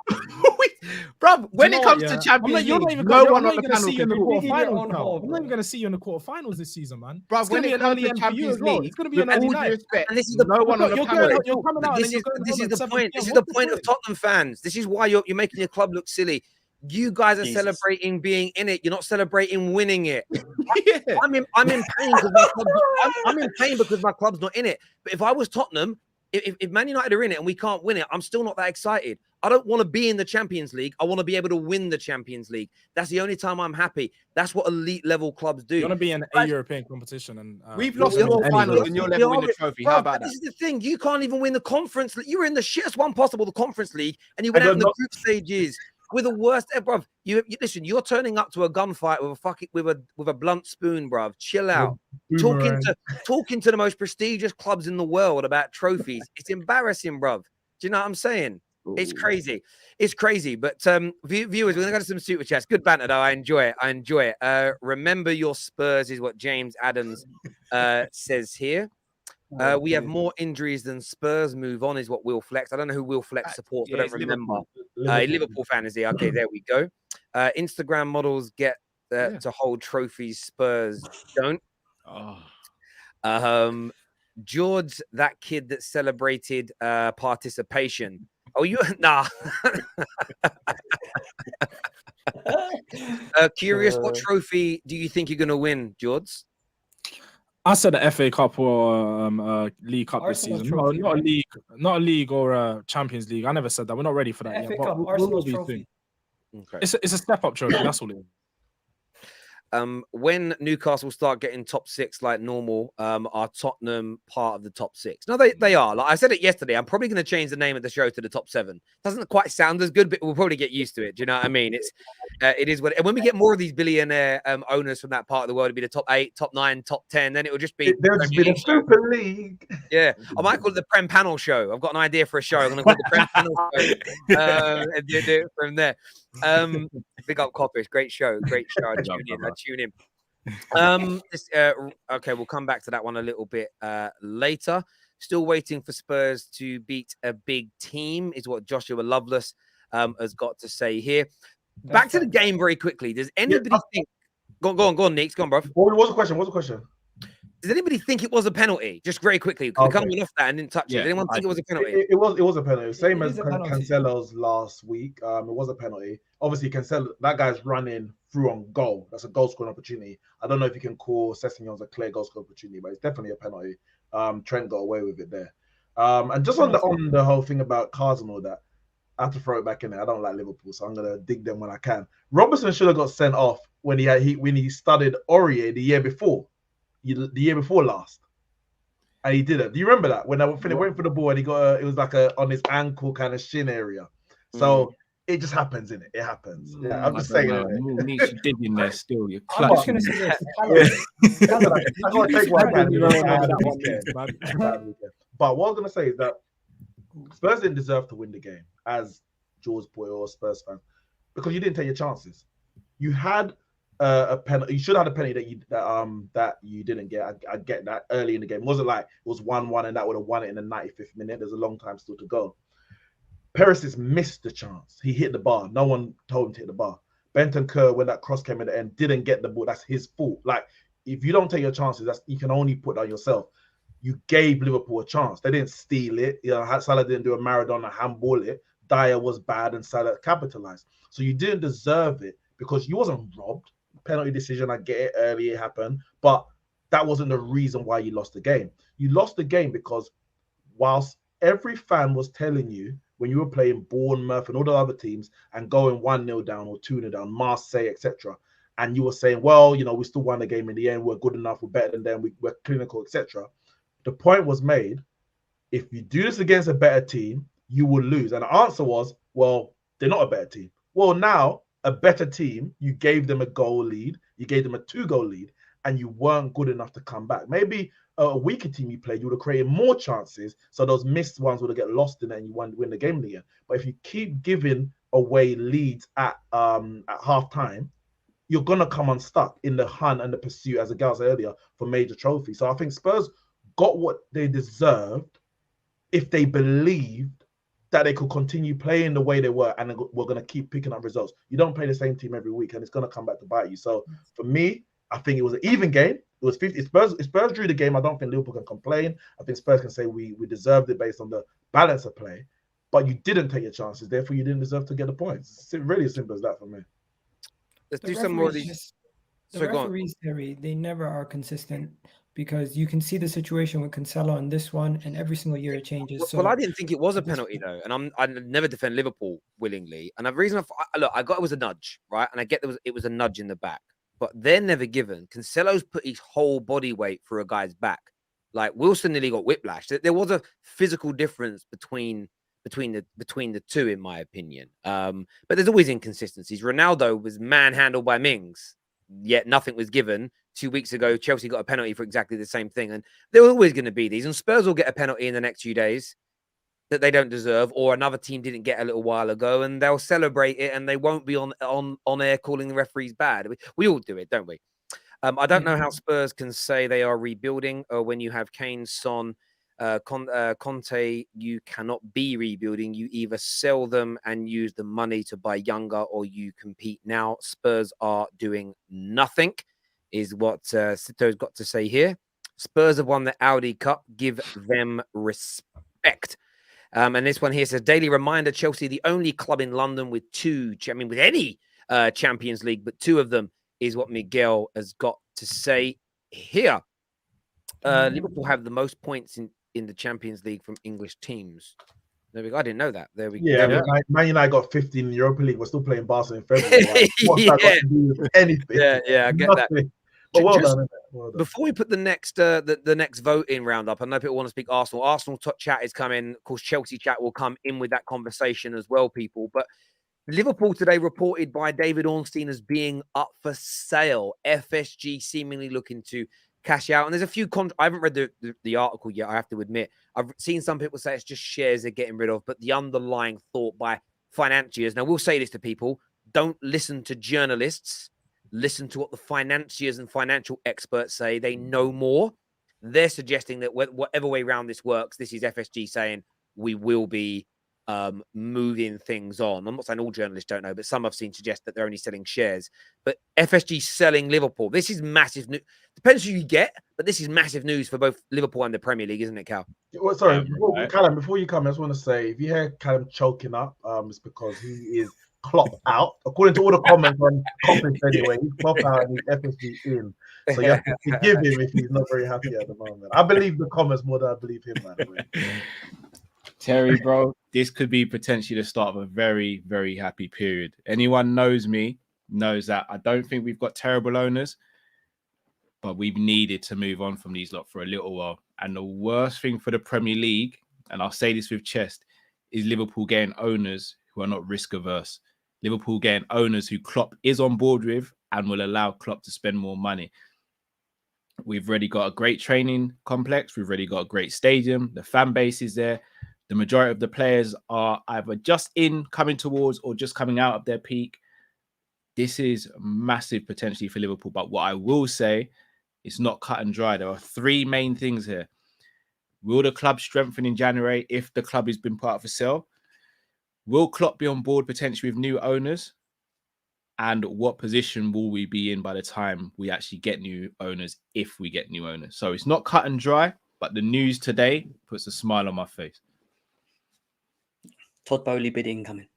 Bro, when You it know comes what, to yeah? Champions You're not League, even no gonna, one I'm on not the even gonna see panel you in the can do it. quarterfinals now. I'm not even gonna see you in the quarterfinals this season, man. Bro, It's when gonna it be an comes early to end for you Champions as well. League, It's gonna be with an early all due night. respect, And this is the no one on the You're panel. coming out and This you're is going home the at 7 point. PM. This is the What's point of Tottenham fans. This is why you're making your club look silly. You guys are celebrating being in it. You're not celebrating winning it. I'm in pain because my club's not in it. But if I was Tottenham, If Man United are in it and we can't win it, I'm still not that excited. I don't want to be in the Champions League. I want to be able to win the Champions League. That's the only time I'm happy. That's what elite level clubs do. You want to be in a European competition, and we've lost more finals than you'll ever win the trophy. How about that? This is the thing. You can't even win the conference. You were in the shittest one possible, the Conference League, and you went out in the group stages. We're the worst ever, bruv. You listen. You're turning up to a gunfight with a blunt spoon, bruv. Chill out. Talking to the most prestigious clubs in the world about trophies. It's embarrassing, bruv. Do you know what I'm saying? Ooh. It's crazy. It's crazy. But viewers, we're gonna go to some super chats. Good banter though. I enjoy it. Remember your Spurs is what James Adams says here. We have more injuries than Spurs. Move on is what Will Flex. I don't know who Will Flex supports. Yeah, I don't remember. Liverpool fan is he? Okay, there we go. Instagram models get to hold trophies. Spurs don't. Jords, that kid that celebrated participation. Oh, you nah. Curious, what trophy do you think you're gonna win, Jords? I said the FA Cup or League Cup this season. No, not a league or a Champions League. I never said that. We're not ready for that yet. Cup, Arsenal's trophy. Okay. It's a step up trophy. That's all it is. When Newcastle start getting top 6 like normal, are Tottenham part of the top 6? No, they are. Like I said it yesterday, I'm probably going to change the name of the show to the top 7. Doesn't quite sound as good, but we'll probably get used to it. Do you know what I mean? It is what. And when we get more of these billionaire owners from that part of the world, it'll be the top 8, top 9, top 10. Then it will just be there's been a Super League. Yeah, I might call it the Prem Panel Show. I've got an idea for a show. I'm going to call it the Prem Panel Show and do it from there. Big up Coppish, great show. I tune in. Okay, we'll come back to that one a little bit later. Still waiting for Spurs to beat a big team is what Joshua Loveless has got to say here. Back to the game very quickly. Does anybody think? Go on, Neeks. Go on, bro. What was the question? What's the question? Does anybody think it was a penalty? Just very quickly, because we come off that and didn't touch it. Did anyone think it was a penalty? It was a penalty. Same as Cancelo's last week. It was a penalty. Obviously, Cancelo, that guy's running through on goal. That's a goal scoring opportunity. I don't know if you can call Sessegnon's a clear goal scoring opportunity, but it's definitely a penalty. Trent got away with it there. And just on the whole thing about cars and all that, I have to throw it back in there. I don't like Liverpool, so I'm gonna dig them when I can. Robertson should have got sent off when he studied Aurier the year before last, and he didn't. Do you remember that when I went for the ball and he got it was like on his ankle kind of shin area? So it just happens, innit? It happens. Yeah, I'm just saying. You dig in there still. You're I'm just gonna say this. But what I was gonna say is that Spurs didn't deserve to win the game as Jords boy or Spurs fan because you didn't take your chances. You had a penalty. You should have had a penalty that you didn't get. I get that early in the game. It wasn't like it was 1-1 and that would have won it in the 95th minute. There's a long time still to go. Terrace missed the chance. He hit the bar. No one told him to hit the bar. Bentancur, when that cross came at the end, didn't get the ball. That's his fault. Like, if you don't take your chances, you can only put that on yourself. You gave Liverpool a chance. They didn't steal it. You know, Salah didn't do a Maradona handball it. Dyer was bad and Salah capitalized. So you didn't deserve it because you wasn't robbed. Penalty decision, I get it, early it happened, but that wasn't the reason why you lost the game. You lost the game because whilst every fan was telling you when you were playing Bournemouth and all the other teams and going 1-0 down or 2-0 down, Marseille, etc., and you were saying, well, you know, we still won the game in the end, we're good enough, we're better than them, we're clinical, etc. The point was made, if you do this against a better team, you will lose. And the answer was, well, they're not a better team. Well, now, a better team, you gave them a goal lead, you gave them a 2-goal lead, and you weren't good enough to come back. Maybe a weaker team you played, you would have created more chances, so those missed ones would have get lost in it and you win the game in the end. But if you keep giving away leads at half-time, you're going to come unstuck in the hunt and the pursuit, as the guy said earlier, for major trophies. So I think Spurs got what they deserved if they believed that they could continue playing the way they were and we're going to keep picking up results. You don't play the same team every week and it's going to come back to bite you. So for me, I think it was an even game. It was 50. If Spurs drew the game, I don't think Liverpool can complain. I think Spurs can say we deserved it based on the balance of play. But you didn't take your chances. Therefore, you didn't deserve to get the points. It's really as simple as that for me. Let's do some more of these. The referees, Terry, they never are consistent because you can see the situation with Cancelo on this one, and every single year it changes. So Well, I didn't think it was a penalty though, and I never defend Liverpool willingly. And the reason look, I got it was a nudge, right? And I get it was a nudge in the back, but they're never given. Cancelo's put his whole body weight through a guy's back. Like Wilson nearly got whiplash. There was a physical difference between the two, in my opinion. But there's always inconsistencies. Ronaldo was manhandled by Mings, yet nothing was given. 2 weeks ago, Chelsea got a penalty for exactly the same thing. And there were always going to be these. And Spurs will get a penalty in the next few days that they don't deserve, or another team didn't get a little while ago, and they'll celebrate it, and they won't be on air calling the referees bad. We all do it, don't we? I don't know how Spurs can say they are rebuilding, or when you have Kane, Son, Conte, you cannot be rebuilding. You either sell them and use the money to buy younger, or you compete now. Spurs are doing nothing, is what Sito's got to say here. Spurs have won the Audi Cup. Give them respect. And this one here says, daily reminder, Chelsea, the only club in London with with any Champions League, but 2 of them is what Miguel has got to say here. Liverpool have the most points in the Champions League from English teams. There we go. I didn't know that. There we go. Yeah, Man United got 15 in the Europa League. We're still playing Barca in February. Like, what's that got to do with anything? Yeah, I get Nothing. that. But well done, well done. Before we put the next the next voting round up, I know people want to speak Arsenal. Arsenal chat is coming. Of course, Chelsea chat will come in with that conversation as well, people. But Liverpool today reported by David Ornstein as being up for sale. FSG seemingly looking to cash out. And there's a few I haven't read the article yet, I have to admit. I've seen some people say it's just shares they're getting rid of, but the underlying thought by financiers. Now, we'll say this to people. Don't listen to journalists. Listen to what the financiers and financial experts say. They know more. They're suggesting that whatever way around this works, this is FSG saying we will be moving things on. I'm not saying all journalists don't know, but some I've seen suggest that they're only selling shares. But FSG selling Liverpool. This is massive news. Depends who you get, but this is massive news for both Liverpool and the Premier League, isn't it, Cal? Well, sorry, Callum, before you come, I just want to say, if you hear Callum choking up, it's because he is Klopp out. According to all the comments on comments anyway, he's Klopp out and he's FSG in. So you have to forgive him if he's not very happy at the moment. I believe the comments more than I believe him, by the way. Terry, bro, this could be potentially the start of a very, very happy period. Anyone knows me knows that I don't think we've got terrible owners, but we've needed to move on from these lot for a little while. And the worst thing for the Premier League, and I'll say this with chest, is Liverpool getting owners who are not risk averse. Liverpool getting owners who Klopp is on board with and will allow Klopp to spend more money. We've already got a great training complex. We've already got a great stadium. The fan base is there. The majority of the players are either just coming towards, or just coming out of their peak. This is massive potentially for Liverpool. But what I will say, it's not cut and dry. There are 3 main things here. Will the club strengthen in January if the club has been part of a sale? Will Klopp be on board potentially with new owners? And what position will we be in by the time we actually get new owners, if we get new owners? So it's not cut and dry, but the news today puts a smile on my face. Todd Bowley bid incoming.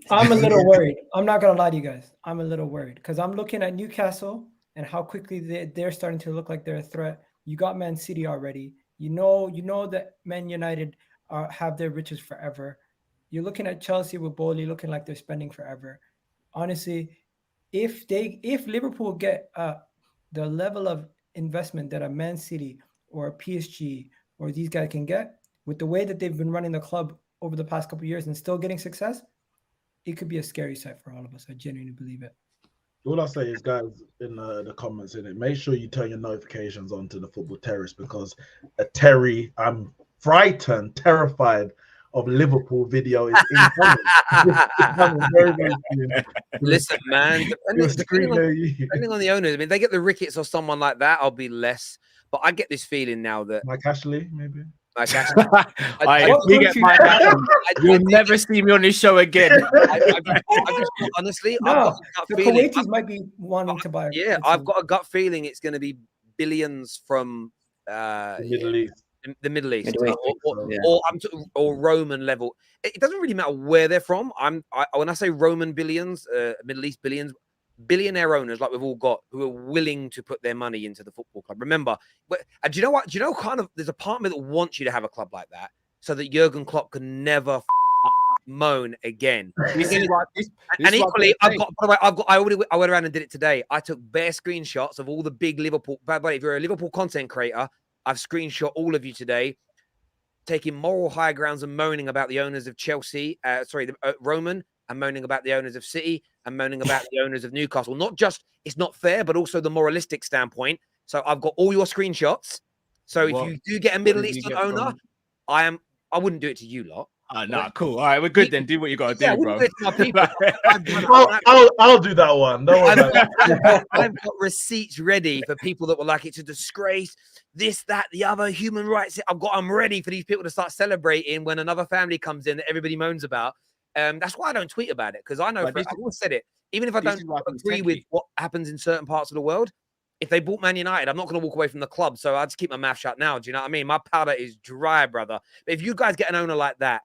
I'm a little worried. I'm not going to lie to you guys. I'm a little worried because I'm looking at Newcastle and how quickly they're starting to look like they're a threat. You got Man City already. You know that Man United have their riches forever. You're looking at Chelsea with Bowley looking like they're spending forever. Honestly, if Liverpool get the level of investment that a Man City or a PSG or these guys can get, with the way that they've been running the club over the past couple of years and still getting success, it could be a scary sight for all of us. I genuinely believe it. All I say is, guys, in the comments, in it, make sure you turn your notifications on to the Football Terrace, because Terry, I'm frightened, terrified of Liverpool video is incoming. It's coming very, very soon. Listen, man, depending on the owners, I mean, they get the Ricketts or someone like that, I'll be less. But I get this feeling now that Mike Ashley, maybe. If we get Mike Ashley, you'll never see me on this show again. Honestly, no, I've got a the gut feeling. Kuwaitis might be wanting to buy. Yeah, I've got a gut feeling it's going to be billions from the Middle East. The Middle East, or Roman level. It doesn't really matter where they're from. When I say Roman billions, Middle East billions, billionaire owners like we've all got who are willing to put their money into the football club. Remember, do you know what? Do you know kind of there's a part of me that wants you to have a club like that so that Jurgen Klopp can never moan again. And equally, I've got. By the way, I went around and did it today. I took bare screenshots of all the big Liverpool. By the way, if you're a Liverpool content creator, I've screenshot all of you today, taking moral high grounds and moaning about the owners of Chelsea. Roman, and moaning about the owners of City, and moaning about the owners of Newcastle. Not just it's not fair, but also the moralistic standpoint. So I've got all your screenshots. So if you do get a Middle Eastern owner, I wouldn't do it to you lot. Nah, cool. All right, we're good then. Do what you got to do, bro. I'll do that one. Don't worry about it. I've got receipts ready for people that were like, it's a disgrace, this, that, the other, human rights. I'm ready for these people to start celebrating when another family comes in that everybody moans about. That's why I don't tweet about it, because I know I've always said it. Even if I don't agree with what happens in certain parts of the world, if they bought Man United, I'm not going to walk away from the club. So I just keep my mouth shut now. Do you know what I mean? My powder is dry, brother. But if you guys get an owner like that,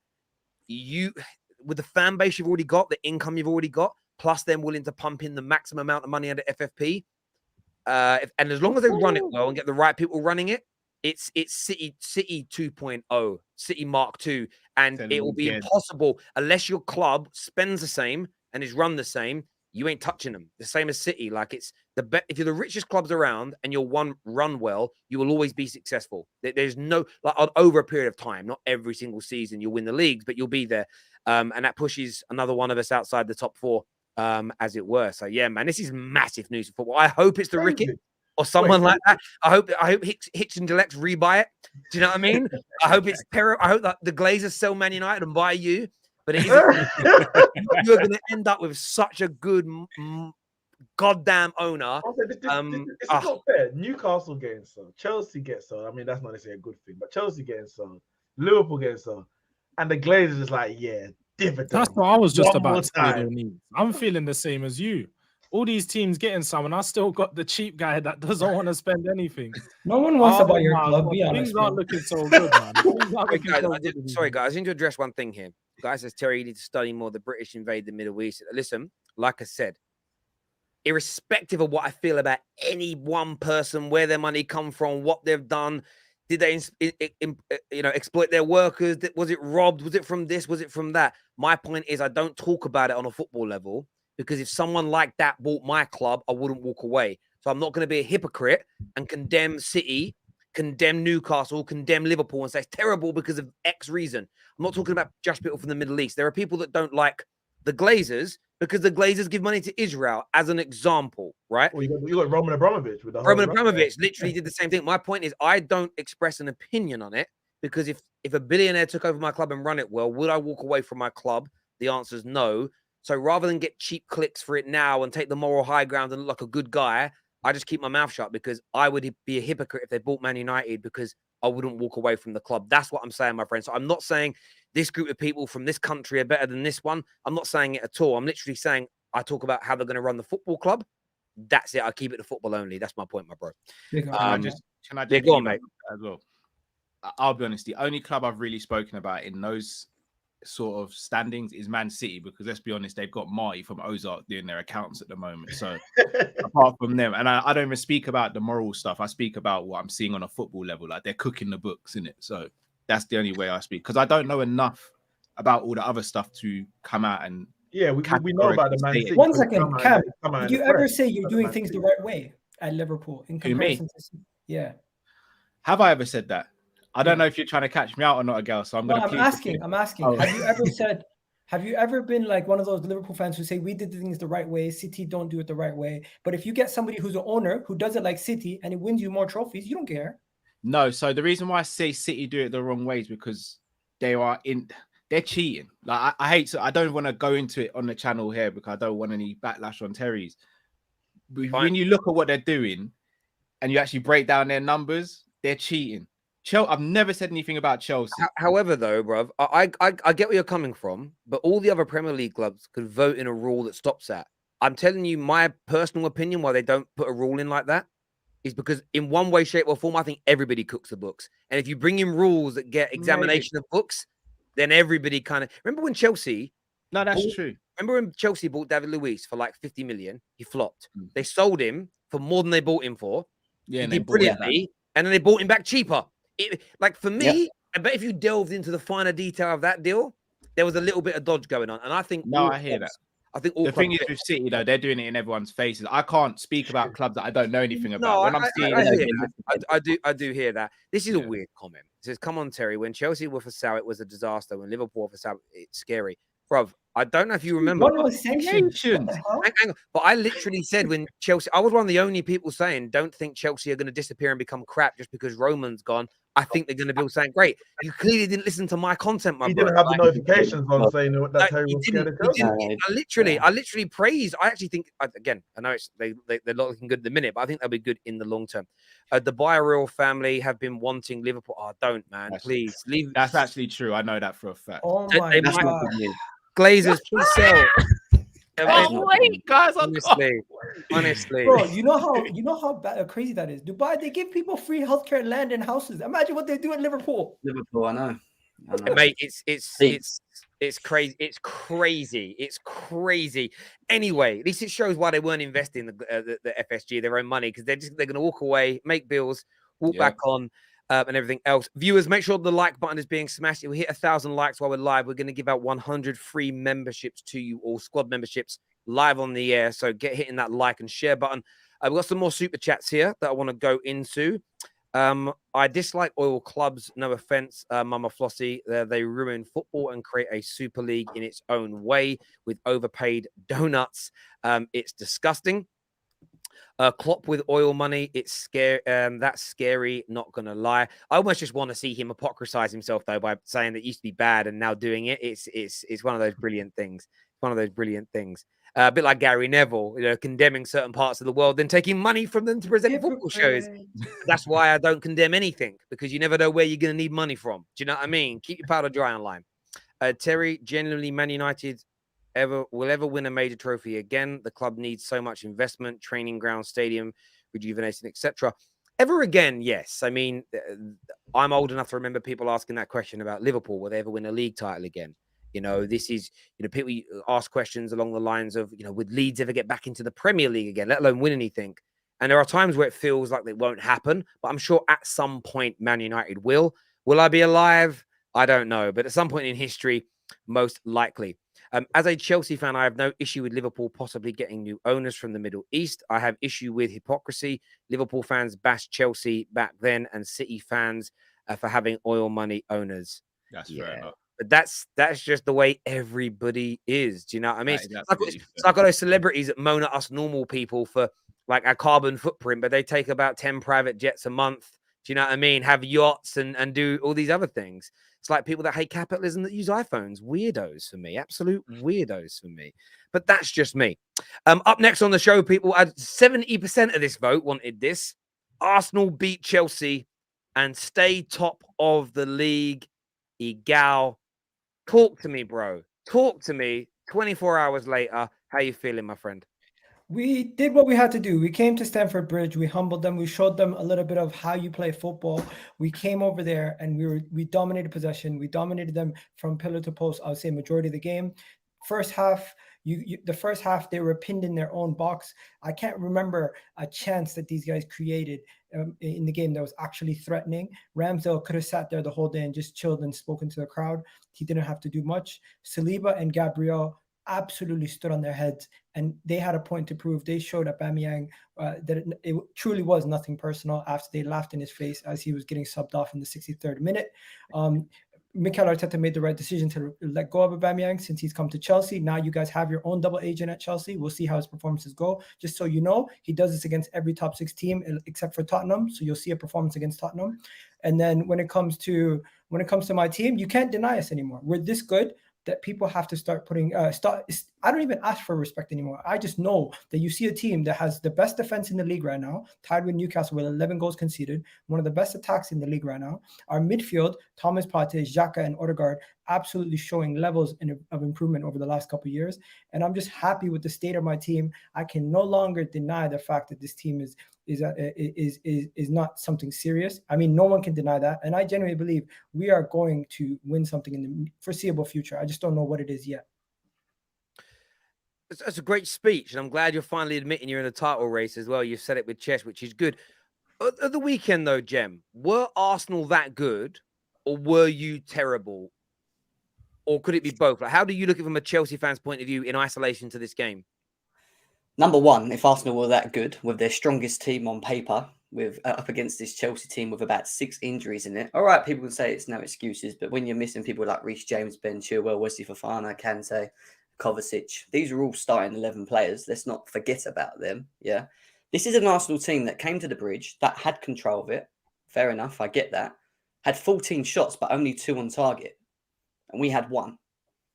with the fan base you've already got, the income you've already got, plus them willing to pump in the maximum amount of money under FFP, and as long as they run it well and get the right people running it, it's City 2.0, City Mark 2, and it will be impossible unless your club spends the same and is run the same. You ain't touching them. The same as City. Like it's if you're the richest clubs around and you're run well, you will always be successful. There's no over a period of time, not every single season you'll win the leagues, but you'll be there. And that pushes another one of us outside the top four, as it were. So yeah, man, this is massive news for football. I hope it's the Ricket or someone like that. I hope Hitch and Deluxe rebuy it. Do you know what I mean? I hope it's terrible. I hope that the Glazers sell Man United and buy you. But it is, you're going to end up with such a good goddamn owner. This is not fair. Newcastle getting sold, Chelsea gets sold. I mean, that's not necessarily a good thing, but Chelsea getting sold, Liverpool getting sold, and the Glazers is like, yeah, dividend. That's what I was just about to say. I'm feeling the same as you. All these teams getting some, and I still got the cheap guy that doesn't want to spend anything. No one wants to buy your club. Things aren't looking so good, man. Sorry, guys. I need to address one thing here. Guy says, Terry, you need to study more. The British invade the Middle East. Listen, like I said, irrespective of what I feel about any one person, where their money come from, what they've done, did they, exploit their workers? Was it robbed? Was it from this? Was it from that? My point is, I don't talk about it on a football level, because if someone like that bought my club, I wouldn't walk away. So I'm not going to be a hypocrite and condemn City, condemn Newcastle, condemn Liverpool and say it's terrible because of X reason. I'm not talking about just people from the Middle East. There are people that don't like the Glazers because the Glazers give money to Israel, as an example, right? Well, you got Roman Abramovich. Roman Abramovich literally did the same thing. My point is, I don't express an opinion on it, because if a billionaire took over my club and run it well, would I walk away from my club? The answer is no. So rather than get cheap clicks for it now and take the moral high ground and look like a good guy, I just keep my mouth shut, because I would be a hypocrite if they bought Man United, because I wouldn't walk away from the club. That's what I'm saying, my friend. So I'm not saying this group of people from this country are better than this one. I'm not saying it at all. I'm literally saying I talk about how they're going to run the football club. That's it. I keep it to football only. That's my point, my bro. Can I just go on, mate? As well? I'll be honest. The only club I've really spoken about in those sort of standings is Man City, because let's be honest, they've got Marty from Ozark doing their accounts at the moment. So apart from them, and I don't even speak about the moral stuff, I speak about what I'm seeing on a football level, like they're cooking the books, in it. So that's the only way I speak, because I don't know enough about all the other stuff to come out and we know about the Man City. 1 second, Cam, did you ever say you're doing things the right way at Liverpool in comparison to City? Yeah. Have I ever said that? I don't know if you're trying to catch me out or not, Egal. So I'm asking. Oh. Have you ever been like one of those Liverpool fans who say we did things the right way, City don't do it the right way? But if you get somebody who's an owner who does it like City and it wins you more trophies, you don't care. No. So the reason why I say City do it the wrong way is because they're cheating. Like I don't want to go into it on the channel here because I don't want any backlash on Terry's. But when you look at what they're doing and you actually break down their numbers, they're cheating. I've never said anything about Chelsea. However, though, bruv, I get where you're coming from, but all the other Premier League clubs could vote in a rule that stops that. I'm telling you, my personal opinion why they don't put a rule in like that is because in one way, shape, or form, I think everybody cooks the books. And if you bring in rules that get examination of books, then everybody kind of... Remember when Chelsea... No, that's true. Remember when Chelsea bought David Luiz for like 50 million? He flopped. They sold him for more than they bought him for. Yeah, he and they did bought him back. brilliantly, and then they bought him back cheaper. Like for Yep. me, I bet if you delved into the finer detail of that deal, there was a little bit of dodge going on. And I think No, I hear that. I think all the thing is clubs with City though, they're doing it in everyone's faces. I can't speak about clubs that I don't know anything about. No, When I'm seeing, I hear that. I do hear that. This is a weird comment. It says, "Come on, Terry. When Chelsea were for sale, it was a disaster. When Liverpool were for sale, it's scary." Bruv, I don't know if you remember. What was sanctioned? Hang on. But I literally said when Chelsea, I was one of the only people saying, don't think Chelsea are going to disappear and become crap just because Roman's gone. I think they're going to build something great. You clearly didn't listen to my content, my He brother. didn't have the notifications on saying that Terry He was scared didn't. of Chelsea. I literally praised. I actually think, again, I know they're not looking good at the minute, but I think they'll be good in the long term. The BTEER family have been wanting Liverpool. Oh, don't, man. Please leave. That's actually true. I know that for a fact. Oh my God. Glazers, please sell. Oh, wait, guys, honestly, bro, you know how crazy that is. Dubai, they give people free healthcare, land, and houses. Imagine what they do in Liverpool. Liverpool, I know. Mate, it's crazy. It's crazy. Anyway, at least it shows why they weren't investing the FSG their own money, because they're going to walk away, make bills, walk back on. And everything else. Viewers, make sure the like button is being smashed. If we hit 1,000 likes while we're live, we're going to give out 100 free memberships to you, all squad memberships, live on the air. So get hitting that like and share button. We've got some more super chats here that I want to go into. I dislike oil clubs. No offense, Mama Flossie. They ruin football and create a super league in its own way with overpaid donuts. It's disgusting. Klopp with oil money, it's scary. That's scary, not gonna lie. I almost just want to see him apocryphise himself though by saying that it used to be bad and now doing it. It's one of those brilliant things. One of those brilliant things. A bit like Gary Neville, condemning certain parts of the world, then taking money from them to present football shows. That's why I don't condemn anything, because you never know where you're gonna need money from. Do you know what I mean? Keep your powder dry online. Terry, genuinely, Man United will ever win a major trophy again. The club needs so much investment, training ground, stadium, rejuvenation, etc. Ever again, yes. I mean, I'm old enough to remember people asking that question about Liverpool. Will they ever win a league title again? This is, people ask questions along the lines of, would Leeds ever get back into the Premier League again, let alone win anything? And there are times where it feels like it won't happen, but I'm sure at some point Man United will. Will I be alive? I don't know. But at some point in history, most likely. As a Chelsea fan, I have no issue with Liverpool possibly getting new owners from the Middle East. I have issue with hypocrisy. Liverpool fans bashed Chelsea back then, and City fans for having oil money owners. That's fair enough. But that's just the way everybody is. Do you know what I mean? It's like all those celebrities that moan at us normal people for like our carbon footprint, but they take about 10 private jets a month. Do you know what I mean? Have yachts and do all these other things. It's like people that hate capitalism that use iPhones. Weirdos for me. Absolute weirdos for me. But that's just me. Up next on the show, people, 70% of this vote wanted this. Arsenal beat Chelsea and stay top of the league. Egal. Talk to me, bro. Talk to me. 24 hours later. How you feeling, my friend? We did what we had to do. We came to Stamford Bridge. We humbled them. We showed them a little bit of how you play football. We came over there and we dominated possession. We dominated them from pillar to post. I would say majority of the game. First half, the first half they were pinned in their own box. I can't remember a chance that these guys created in the game that was actually threatening. Ramsdale could have sat there the whole day and just chilled and spoken to the crowd. He didn't have to do much. Saliba and Gabriel absolutely stood on their heads, and they had a point to prove. They showed Aubameyang that it truly was nothing personal after they laughed in his face as he was getting subbed off in the 63rd minute. Mikel Arteta made the right decision to let go of Aubameyang since he's come to Chelsea. Now you guys have your own double agent at Chelsea. We'll see how his performances go. Just so you know, he does this against every top 6 team except for Tottenham. So you'll see a performance against Tottenham. And then when it comes to my team, you can't deny us anymore. We're this good that people have to start putting I don't even ask for respect anymore. I just know that you see a team that has the best defense in the league right now, tied with Newcastle with 11 goals conceded, one of the best attacks in the league right now. Our midfield, Thomas Partey, Xhaka, and Odegaard, absolutely showing levels of improvement over the last couple of years. And I'm just happy with the state of my team. I can no longer deny the fact that this team is not something serious. I mean, no one can deny that. And I genuinely believe we are going to win something in the foreseeable future. I just don't know what it is yet. That's a great speech, and I'm glad you're finally admitting you're in a title race as well. You've said it with chest, which is good. At the weekend, though, Jem, were Arsenal that good, or were you terrible? Or could it be both? Like, how do you look at it from a Chelsea fan's point of view in isolation to this game? Number one, if Arsenal were that good with their strongest team on paper, with up against this Chelsea team with about 6 injuries in it, all right, people can say it's no excuses, but when you're missing people like Reece James, Ben Chilwell, Wesley Fofana, Kante, Kovacic, these are all starting 11 players. Let's not forget about them. Yeah, this is an Arsenal team that came to the bridge, that had control of it. Fair enough, I get that. Had 14 shots, but only 2 on target. And we had 1.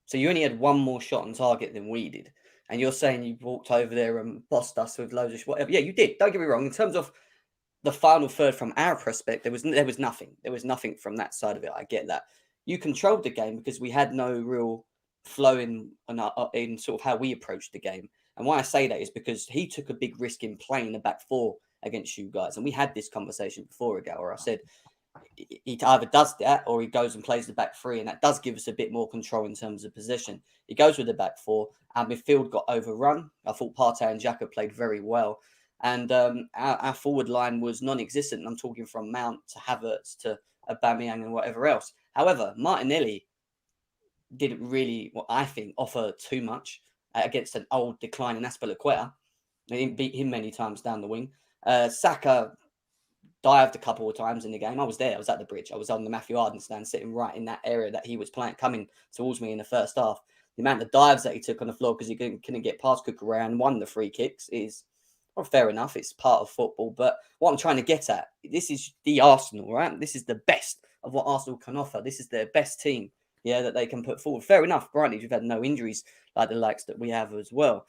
So you only had 1 more shot on target than we did. And you're saying you walked over there and bossed us with loads of whatever. Yeah, you did. Don't get me wrong. In terms of the final third from our prospect, there was nothing. There was nothing from that side of it. I get that. You controlled the game because we had no real flow in sort of how we approached the game. And why I say that is because he took a big risk in playing the back 4 against you guys. And we had this conversation before, Egal, where I said, he either does that or he goes and plays the back 3, and that does give us a bit more control in terms of possession. He goes with the back 4. Our midfield got overrun. I thought Partey and Xhaka played very well, and our forward line was non-existent. I'm talking from Mount to Havertz to Aubameyang and whatever else. However, Martinelli didn't really, what I think, offer too much against an old declining Azpilicueta. They didn't beat him many times down the wing. Saka dived a couple of times in the game. I was there. I was at the bridge. I was on the Matthew Arden stand, sitting right in that area that he was playing, coming towards me in the first half. The amount of dives that he took on the floor because he couldn't get past Cucurella and won the free kicks is, well, fair enough. It's part of football. But what I'm trying to get at, this is the Arsenal, right? This is the best of what Arsenal can offer. This is their best team, yeah, that they can put forward. Fair enough. Granted, you've had no injuries like the likes that we have as well.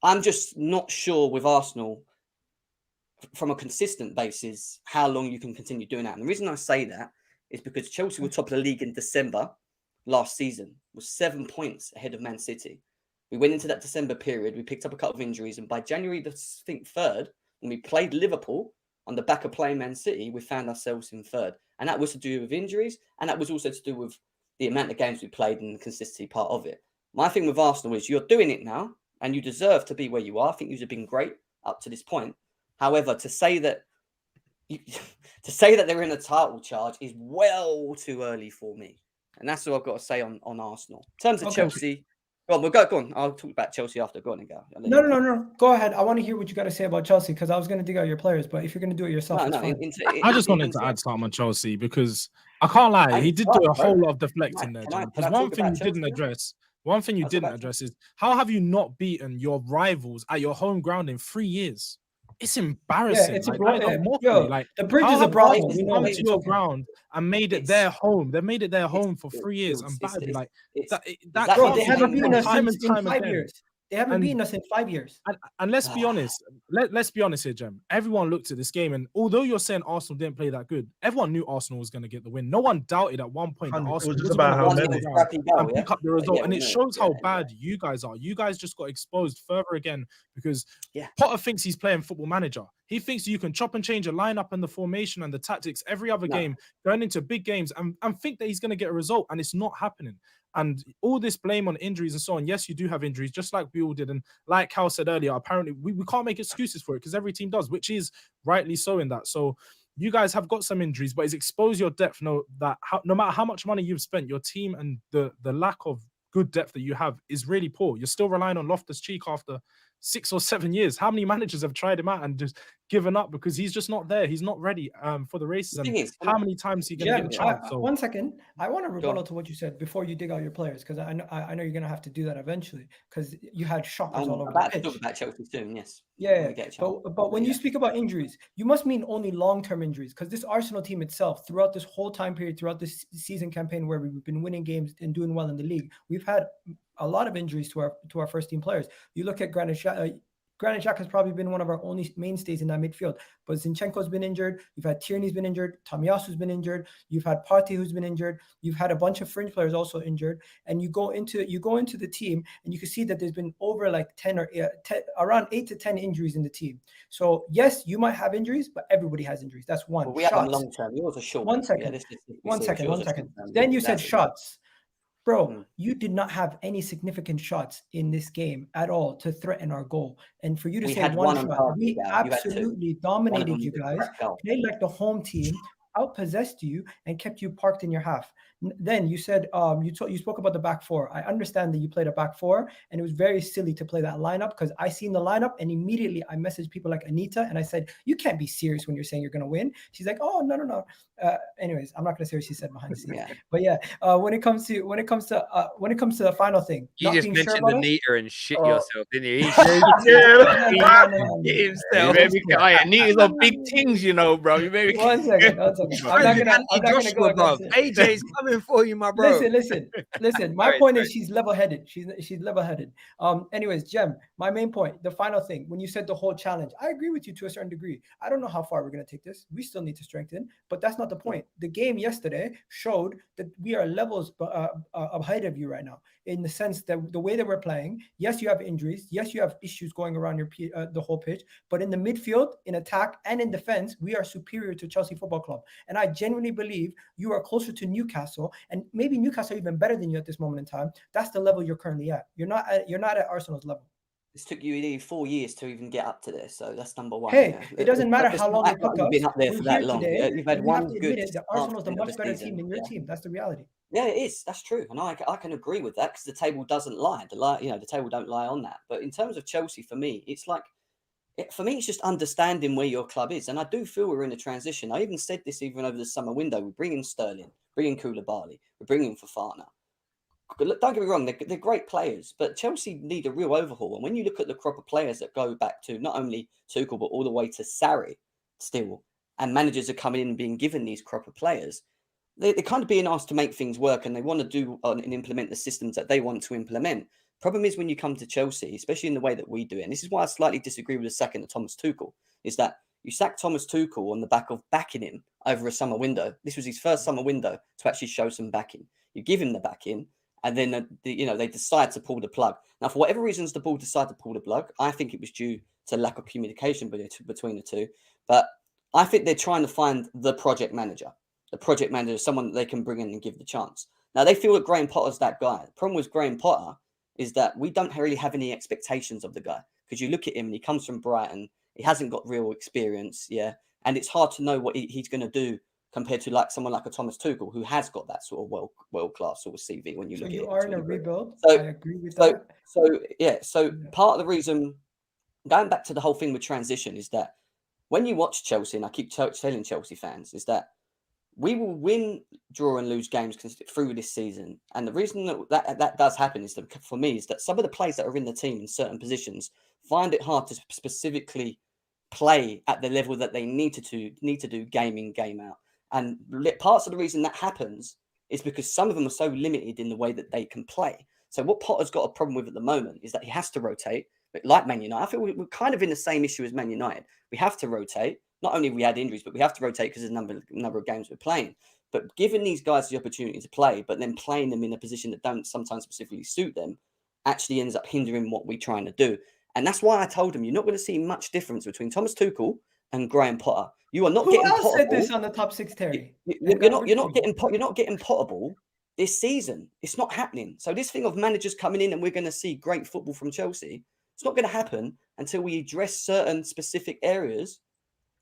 I'm just not sure with Arsenal, from a consistent basis, how long you can continue doing that. And the reason I say that is because Chelsea were top of the league in December last season, was 7 points ahead of Man City. We went into that December period, we picked up a couple of injuries, and by January the 3rd, when we played Liverpool on the back of playing Man City, we found ourselves in 3rd. And that was to do with injuries, and that was also to do with the amount of games we played and the consistency part of it. My thing with Arsenal is you're doing it now, and you deserve to be where you are. I think you've been great up to this point. However, to say that they're in a title charge is well too early for me, and that's all I've got to say on Arsenal. In terms of Chelsea, go on. I'll talk about Chelsea after. Go on and go. No. Go ahead. I want to hear what you got to say about Chelsea because I was going to dig out your players, but if you're going to do it yourself, I just wanted to add something on Chelsea because I can't lie, he did do a whole lot of deflecting there. Because one thing you didn't address is how have you not beaten your rivals at your home ground in 3 years? It's embarrassing. Yeah, it's like, the bridge is a problem. You come to your ground and made it their home. They made it their home for 3 years. And they haven't beaten us in 5 years. They haven't beaten us in 5 years. And let's be honest. Let's be honest here, Jem. Everyone looked at this game, and although you're saying Arsenal didn't play that good, everyone knew Arsenal was going to get the win. No one doubted at one point that Arsenal was going to pick up the result. And it shows how bad you guys are. You guys just got exposed further again because Potter thinks he's playing Football Manager. He thinks you can chop and change a lineup and the formation and the tactics every other game, going into big games, and think that he's going to get a result, and it's not happening. And all this blame on injuries and so on. Yes, you do have injuries, just like we all did. And like Cal said earlier, apparently we can't make excuses for it because every team does, which is rightly so in that. So you guys have got some injuries, but it's exposed your depth. No matter how much money you've spent, your team and the lack of good depth that you have is really poor. You're still relying on Loftus-Cheek after 6 or 7 years. How many managers have tried him out and just given up because he's just not there? He's not ready for the races. And how many times is he going to get a chance? 1 second. I want to rebuttal to what you said before you dig out your players because I know you're going to have to do that eventually because you had shockers all over the pitch. Talk about Chelsea soon, yes. Yeah. But when you speak about injuries, you must mean only long-term injuries because this Arsenal team itself, throughout this whole time period, throughout this season campaign where we've been winning games and doing well in the league, we've had a lot of injuries to our first team players. You look at Granit Xhaka has probably been one of our only mainstays in that midfield, but Zinchenko's been injured. You've had Tierney's been injured. Tomiyasu's been injured. You've had Partey who's been injured. You've had a bunch of fringe players also injured. And you go into the team and you can see that there's been over like around 8 to 10 injuries in the team. So yes, you might have injuries, but everybody has injuries. That's one. Well, we have them long term. Yours are short. 1 second. 1 second. Then you said shots. Bro, you did not have any significant shots in this game at all to threaten our goal. And for you to We say had one one on shot, target, we yeah, you had two. absolutely One of dominated them you was a guys, crap goal. played like the home team, outpossessed you, and kept you parked in your half. Then you said you spoke about the back four. I understand that you played a back four, and it was very silly to play that lineup because I seen the lineup and immediately I messaged people like Anita and I said, "You can't be serious when you're saying you're gonna win." She's like, "Oh no." Anyways, I'm not gonna say what she said behind the scenes. Yeah. But yeah, when it comes to the final thing, You not just being sure mentioned about it. Anita and shit Oh. yourself, didn't you? He You himself. made me quiet. Nita's on big things, you know, bro. You made me. One second. I'm not gonna go against it. AJ's coming for you, my bro. Listen. My point is she's level-headed. She's level-headed. Anyways, Jem, my main point, the final thing, when you said the whole challenge, I agree with you to a certain degree. I don't know how far we're gonna take this. We still need to strengthen, but that's not the point. The game yesterday showed that we are levels ahead of you right now, in the sense that the way that we're playing. Yes, you have injuries. Yes, you have issues going around the whole pitch. But in the midfield, in attack, and in defense, we are superior to Chelsea Football Club. And I genuinely believe you are closer to Newcastle, and maybe Newcastle even better than you at this moment in time. That's the level you're currently at. You're not at Arsenal's level. This took you nearly 4 years to even get up to this, so that's number one. Hey, yeah. it doesn't matter how long it took us. Been up there We're for here that long. today, You've had and we have one to good admit it that Arsenal's a half much of the better season, team than your yeah. team. That's the reality. Yeah, it is. That's true, and I can agree with that because the table doesn't lie. The table don't lie on that. But in terms of Chelsea, for me, it's like, for me, it's just understanding where your club is, and I do feel we're in a transition. I even said this even over the summer window. We're bringing Sterling, bringing Koulibaly, we're bringing Fofana. Look, don't get me wrong, they're great players, but Chelsea need a real overhaul. And when you look at the crop of players that go back to not only Tuchel, but all the way to Sarri still, and managers are coming in and being given these crop of players, they're kind of being asked to make things work, and they want to do and implement the systems that they want to implement. Problem is when you come to Chelsea, especially in the way that we do it, and this is why I slightly disagree with the sacking of Thomas Tuchel, is that you sack Thomas Tuchel on the back of backing him over a summer window. This was his first summer window to actually show some backing. You give him the backing, and then they decide to pull the plug. Now, for whatever reasons the board decided to pull the plug, I think it was due to lack of communication between the two. But I think they're trying to find the project manager. The project manager is someone that they can bring in and give the chance. Now, they feel that Graham Potter's that guy. The problem with Graham Potter is that we don't really have any expectations of the guy, because you look at him and he comes from Brighton. He hasn't got real experience, and it's hard to know what he's going to do compared to like someone like a Thomas Tuchel, who has got that sort of world class sort of CV. When you look at it, you are in a rebuild. So, I agree with that. So part of the reason, going back to the whole thing with transition, is that when you watch Chelsea, and I keep telling Chelsea fans, is that we will win, draw, and lose games through this season. And the reason that does happen is that, for me, is that some of the players that are in the team in certain positions find it hard to specifically play at the level that they need to do game in, game out. And parts of the reason that happens is because some of them are so limited in the way that they can play. So what Potter's got a problem with at the moment is that he has to rotate. But like Man United, I feel we're kind of in the same issue as Man United. We have to rotate. Not only have we had injuries, but we have to rotate because of the number of games we're playing. But giving these guys the opportunity to play, but then playing them in a position that don't sometimes specifically suit them, actually ends up hindering what we're trying to do. And that's why I told him you're not going to see much difference between Thomas Tuchel and Graham Potter. You are not getting Who else said Potterable. this on the top six, Terry? You're not getting Potterable this season. It's not happening. So this thing of managers coming in and we're going to see great football from Chelsea, it's not going to happen until we address certain specific areas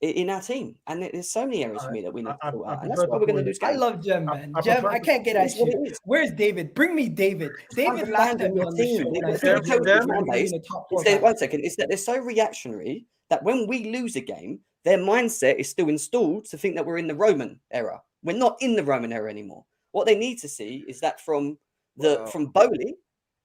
in our team. And there's so many areas for me that we need to sort out. And that's why we're going to lose games. I love Jem, man. Jem, I can't get at you. Where's David? Bring me David. David laughed at me on the show. One second. It's that they're so reactionary that when we lose a game, their mindset is still installed to think that we're in the Roman era. We're not in the Roman era anymore. What they need to see is that from Bowley,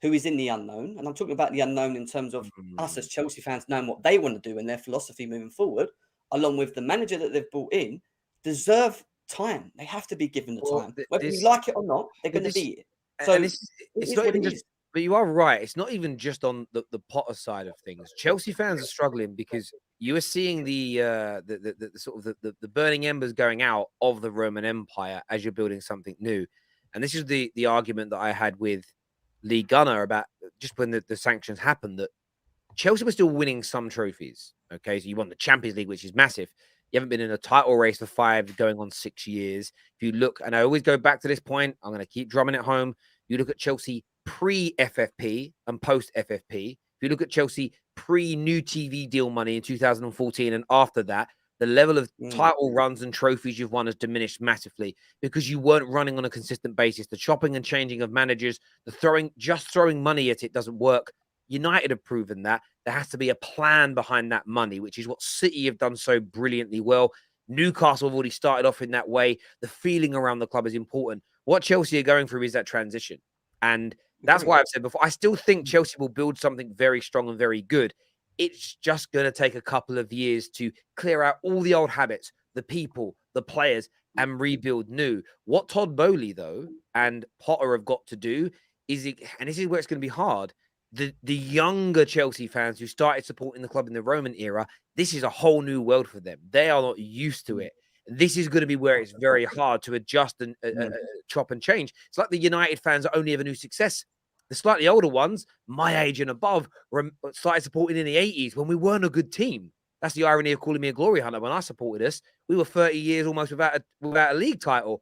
who is in the unknown, and I'm talking about the unknown in terms of us as Chelsea fans knowing what they want to do and their philosophy moving forward, along with the manager that they've brought in, deserve time. They have to be given the time. Whether you like it or not, they're going to be it. So it's not even just, but you are right. It's not even just on the Potter side of things. Chelsea fans are struggling because you are seeing the sort of the burning embers going out of the Roman Empire as you're building something new. And this is the argument that I had with Lee Gunner about just when the sanctions happened, that Chelsea were still winning some trophies. Okay, so you won the Champions League, which is massive. You haven't been in a title race for 5 going on 6 years. If you look, and I always go back to this point, I'm going to keep drumming it home. You look at Chelsea pre-FFP and post-FFP. If you look at Chelsea pre-new TV deal money in 2014 and after that, the level of title runs and trophies you've won has diminished massively because you weren't running on a consistent basis. The chopping and changing of managers, just throwing money at it doesn't work. United have proven that. There has to be a plan behind that money, which is what City have done so brilliantly well. Newcastle have already started off in that way. The feeling around the club is important. What Chelsea are going through is that transition. And that's why I've said before, I still think Chelsea will build something very strong and very good. It's just going to take a couple of years to clear out all the old habits, the people, the players, and rebuild new. What Todd Bowley, though, and Potter have got to do is, and this is where it's going to be hard, the younger Chelsea fans who started supporting the club in the Roman era, this is a whole new world for them. They are not used to it. This is going to be where it's very hard to adjust and chop and change. It's like the United fans that only ever knew success. The slightly older ones, my age and above, started supporting in the 80s when we weren't a good team. That's the irony of calling me a glory hunter. When I supported us, we were 30 years almost without a league title.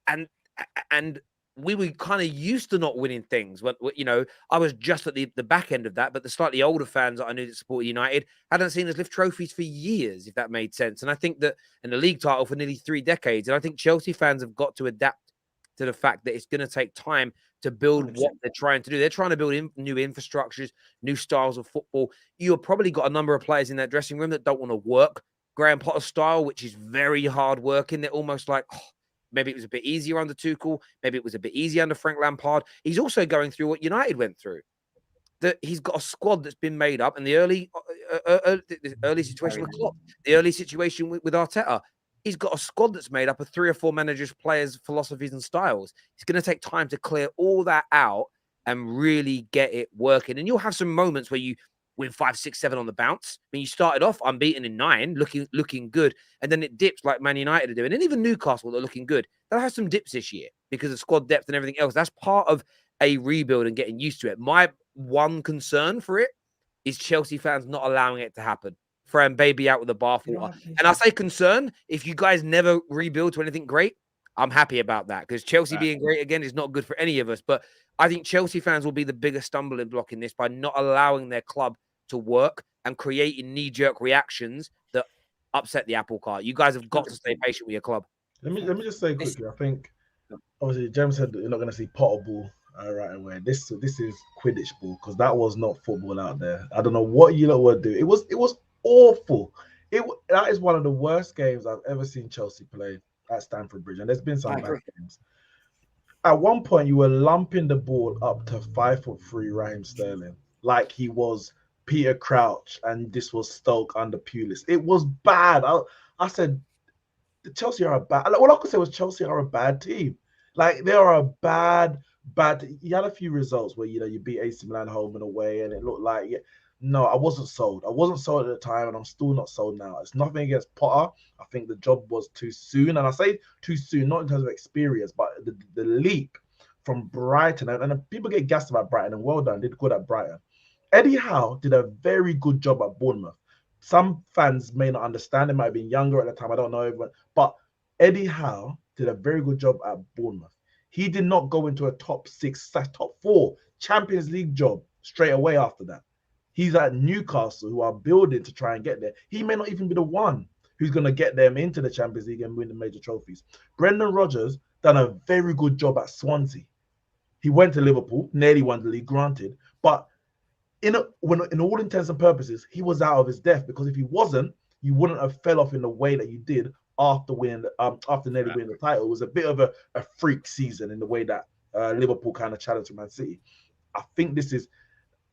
And we were kind of used to not winning things. When, you know, I was just at the back end of that, but the slightly older fans that I knew that supported United hadn't seen us lift trophies for years, if that made sense. And I think that in the league title for nearly 3 decades, and I think Chelsea fans have got to adapt to the fact that it's going to take time to build what they're trying to do. They're trying to build new infrastructures, new styles of football. You've probably got a number of players in that dressing room that don't want to work Graham Potter style, which is very hard working. They're almost like, oh, maybe it was a bit easier under Tuchel. Maybe it was a bit easier under Frank Lampard. He's also going through what United went through. That he's got a squad that's been made up, and the early situation with Klopp, the early situation with Arteta. He's got a squad that's made up of 3 or 4 managers, players, philosophies, and styles. It's going to take time to clear all that out and really get it working. And you'll have some moments where you win 5, 6, 7 on the bounce. I mean, you started off unbeaten in 9, looking good, and then it dips like Man United are doing, and even Newcastle are looking good. They'll have some dips this year because of squad depth and everything else. That's part of a rebuild and getting used to it. My one concern for it is Chelsea fans not allowing it to happen. Throwing baby out with the bathwater. And I say concern, if you guys never rebuild to anything great, I'm happy about that because Chelsea being great again is not good for any of us. But I think Chelsea fans will be the biggest stumbling block in this by not allowing their club to work and creating knee-jerk reactions that upset the apple cart. You guys have got to stay patient with your club. Let me just say quickly, I think obviously James said that you're not going to see Potter ball right away. This is Quidditch ball because that was not football out there. I don't know what you lot would do. It was awful. That is one of the worst games I've ever seen Chelsea play at Stamford Bridge, and there's been some bad games. At one point, you were lumping the ball up to 5'3" Raheem Sterling like he was Peter Crouch, and this was Stoke under Pulis. It was bad. I said, the Chelsea are a bad. All I could say was Chelsea are a bad team. Like they are a bad. You had a few results where you beat AC Milan home and away, and it looked like No, I wasn't sold. I wasn't sold at the time, and I'm still not sold now. It's nothing against Potter. I think the job was too soon. And I say too soon, not in terms of experience, but the leap from Brighton. And people get gassed about Brighton, and well done, did good at Brighton. Eddie Howe did a very good job at Bournemouth. Some fans may not understand. They might have been younger at the time. I don't know everyone. But Eddie Howe did a very good job at Bournemouth. He did not go into a top 6, top 4 Champions League job straight away after that. He's at Newcastle, who are building to try and get there. He may not even be the one who's going to get them into the Champions League and win the major trophies. Brendan Rodgers done a very good job at Swansea. He went to Liverpool, nearly won the league, granted, but in all intents and purposes, he was out of his depth, because if he wasn't, you wouldn't have fell off in the way that you did after nearly winning the title. It was a bit of a freak season in the way that Liverpool kind of challenged Man City. I think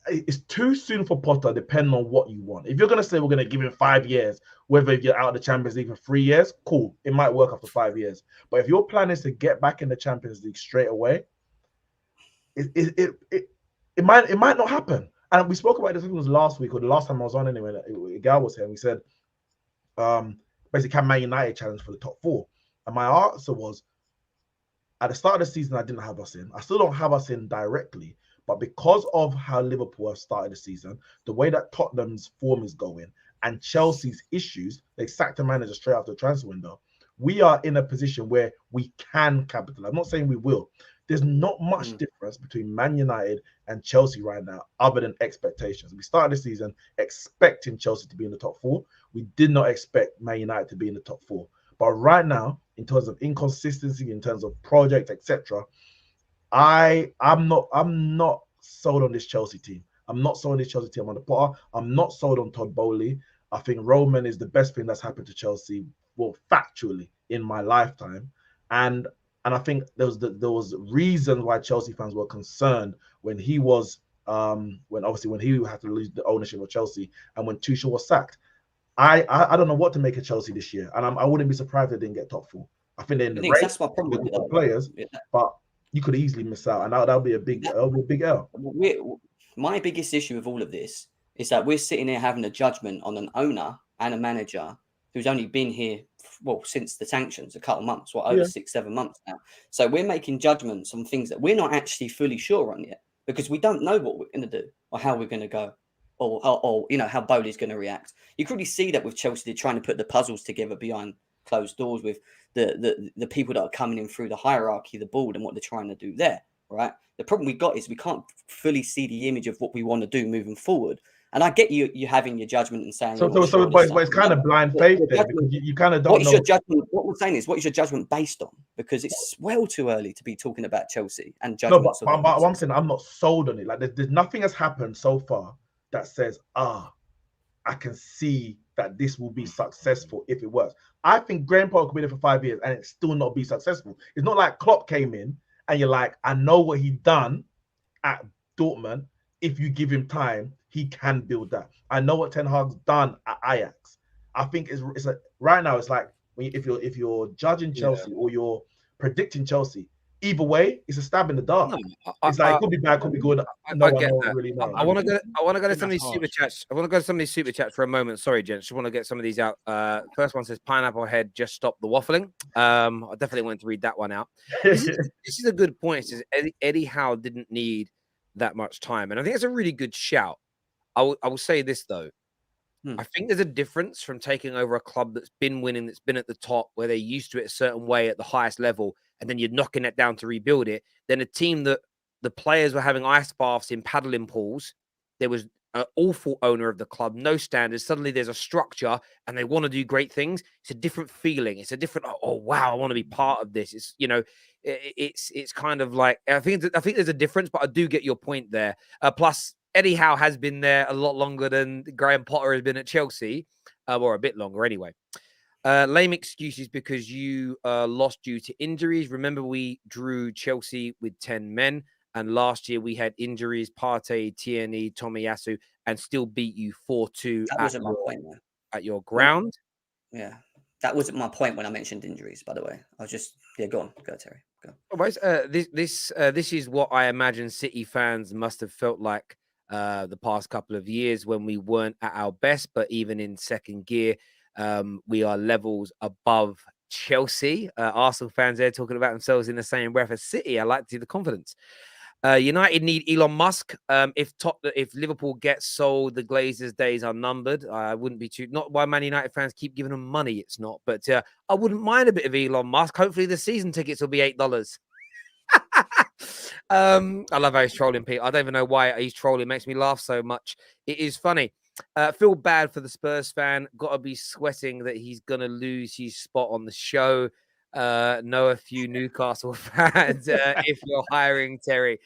it's too soon for Potter, depending on what you want. If you're going to say we're going to give him 5 years, whether you're out of the Champions League for 3 years, cool. It might work after 5 years. But if your plan is to get back in the Champions League straight away, it might not happen. And we spoke about this, I think it was last week or the last time I was on anyway. Egal was here, and we said, basically, can Man United challenge for the top 4? And my answer was, at the start of the season, I didn't have us in. I still don't have us in directly. But because of how Liverpool have started the season, the way that Tottenham's form is going, and Chelsea's issues, they sacked the manager straight after the transfer window. We are in a position where we can capitalize. I'm not saying we will. There's not much difference between Man United and Chelsea right now, other than expectations. We started the season expecting Chelsea to be in the top 4. We did not expect Man United to be in the top 4. But right now, in terms of inconsistency, in terms of project, etc., I'm not sold on this Chelsea team. I'm not sold on this Chelsea team on the Potter. I'm not sold on Todd Bowley. I think Roman is the best thing that's happened to Chelsea, well, factually, in my lifetime. And I think there was reasons why Chelsea fans were concerned when he was when he had to lose the ownership of Chelsea and when Tuchel was sacked. I don't know what to make of Chelsea this year, and I wouldn't be surprised if they didn't get top 4. I think they're in the race. That's my problem with the players, but you could easily miss out, and that'll be a big L. My biggest issue with all of this is that we're sitting here having a judgment on an owner and a manager who's only been here, well, since the sanctions, a couple of months, over 6-7 months now. So we're making judgments on things that we're not actually fully sure on yet, because we don't know what we're going to do or how we're going to go, or you know, how Bowley's going to react. You could really see that with Chelsea. They're trying to put the puzzles together behind closed doors with the people that are coming in through the hierarchy, the board, and what they're trying to do there, right? The problem we got is we can't fully see the image of what we want to do moving forward. And I get you having your judgment and saying, but it's kind of blind faith there, because you kind of don't know. Your judgment? What we're saying is, what is your judgment based on? Because it's well too early to be talking about Chelsea and judgments. No, but I'm saying I'm not sold on it. Like there's nothing has happened so far that says, I can see that this will be successful if it works. I think Graham Potter could be there for 5 years and it still not be successful. It's not like Klopp came in and you're like, I know what he done at Dortmund. If you give him time, he can build that. I know what Ten Hag's done at Ajax. I think it's like right now. It's like if you're judging Chelsea or you're predicting Chelsea, either way, it's a stab in the dark. It's like it could be bad, could be good. I get that. Really know. I want to go to some of these super chats. I want to go to some of these super chats for a moment. Sorry, gents. Just want to get some of these out. First one says, "Pineapple Head, just stop the waffling." I definitely wanted to read that one out. This is a good point. It says Eddie Howe didn't need that much time, and I think it's a really good shout. I will say this though. I think there's a difference from taking over a club that's been winning, that's been at the top, where they're used to it a certain way at the highest level, and then you're knocking it down to rebuild it, than a team that the players were having ice baths in paddling pools. There was an awful owner of the club, no standards. Suddenly there's a structure and they want to do great things. It's a different feeling. It's a different, oh wow, I want to be part of this. It's, you know, it's kind of like, I think there's a difference, but I do get your point there. Plus, Eddie Howe has been there a lot longer than Graham Potter has been at Chelsea, or a bit longer anyway. Lame excuses because you lost due to injuries. Remember, we drew Chelsea with 10 men, and last year we had injuries, Partey, Tierney, Tomiyasu, and still beat you 4-2 at your ground. Yeah, that wasn't my point when I mentioned injuries, by the way. I was just, go on, go Terry, go. Otherwise, this is what I imagine City fans must have felt like the past couple of years when we weren't at our best, but even in second gear, we are levels above Chelsea. Arsenal fans there talking about themselves in the same breath as City. I like to see the confidence. United need Elon Musk. If Liverpool gets sold, the Glazers' days are numbered. I wouldn't be too, not why Man United fans keep giving them money, it's not, but I wouldn't mind a bit of Elon Musk. Hopefully the season tickets will be $8. I love how he's trolling Pete. I don't even know why he's trolling. It makes me laugh so much. It is funny. Feel bad for the Spurs fan. Gotta be sweating that he's gonna lose his spot on the show. Know a few Newcastle fans if you're hiring Terry.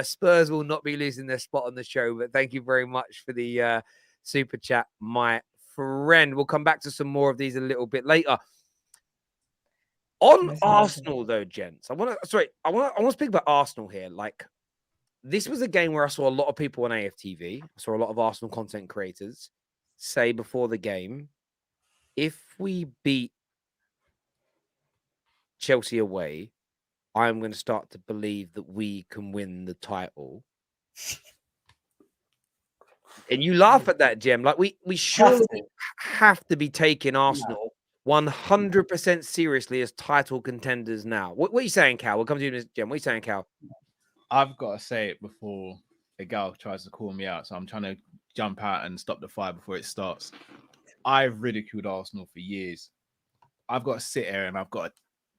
Spurs will not be losing their spot on the show, but thank you very much for the super chat, my friend. We'll come back to some more of these a little bit later. On Arsenal, though, gents, I want to speak about Arsenal here. Like, this was a game where I saw a lot of people on AFTV. I saw a lot of Arsenal content creators say before the game, if we beat Chelsea away, I'm going to start to believe that we can win the title. And you laugh at that, Jem. Like, we surely have to be taking Arsenal 100% seriously as title contenders now. What are you saying, Cal? We'll come to you, Jem. What are you saying, Cal? I've got to say it before Egal tries to call me out, so I'm trying to jump out and stop the fire before it starts. I've ridiculed Arsenal for years. I've got to sit here and I've got to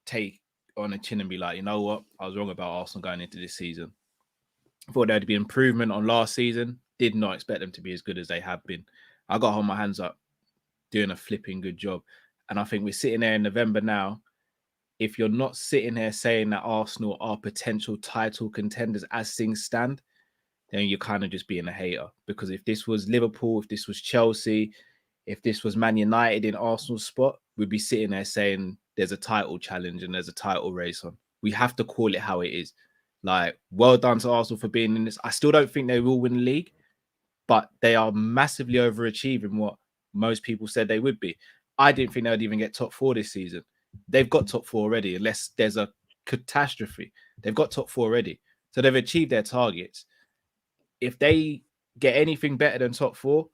take on the chin and be like, you know what? I was wrong about Arsenal going into this season. I thought there'd be improvement on last season. Did not expect them to be as good as they have been. I got to hold my hands up, doing a flipping good job. And I think we're sitting there in November now. If you're not sitting here saying that Arsenal are potential title contenders as things stand, then you're kind of just being a hater. Because if this was Liverpool, if this was Chelsea, if this was Man United in Arsenal's spot, we'd be sitting there saying there's a title challenge and there's a title race on. We have to call it how it is. Like, well done to Arsenal for being in this. I still don't think they will win the league, but they are massively overachieving what most people said they would be. I didn't think they would even get top 4 this season. They've got top 4 already, unless there's a catastrophe. They've got top 4 already. So they've achieved their targets. If they get anything better than top 4,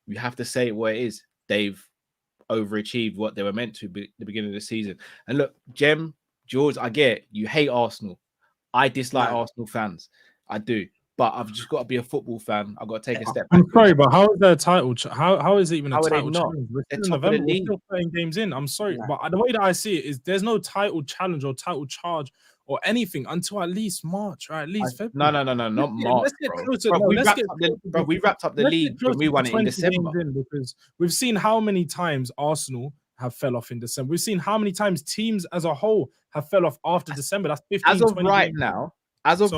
we have to say what it is. They've overachieved what they were meant to be at the beginning of the season. And look, Jords, I get it. You hate Arsenal. I dislike Arsenal fans. I do. But I've just got to be a football fan. I've got to take a step back. I'm sorry, but how is there a title? How is it even a How are they title not? challenge? We're They're still in top of the November. We're league. still playing games in. I'm sorry, but the way that I see it is there's no title challenge or title charge or anything until at least March or at least February. No, not March, Let's get bro. closer. Bro, No, we let's wrapped get up the, closer bro, we wrapped up the let's get league when we closer won to it in 20 December. games in, because we've seen how many times Arsenal have fell off in December. We've seen how many times teams as a whole have fell off after December. That's 15, As of 20 right games. now,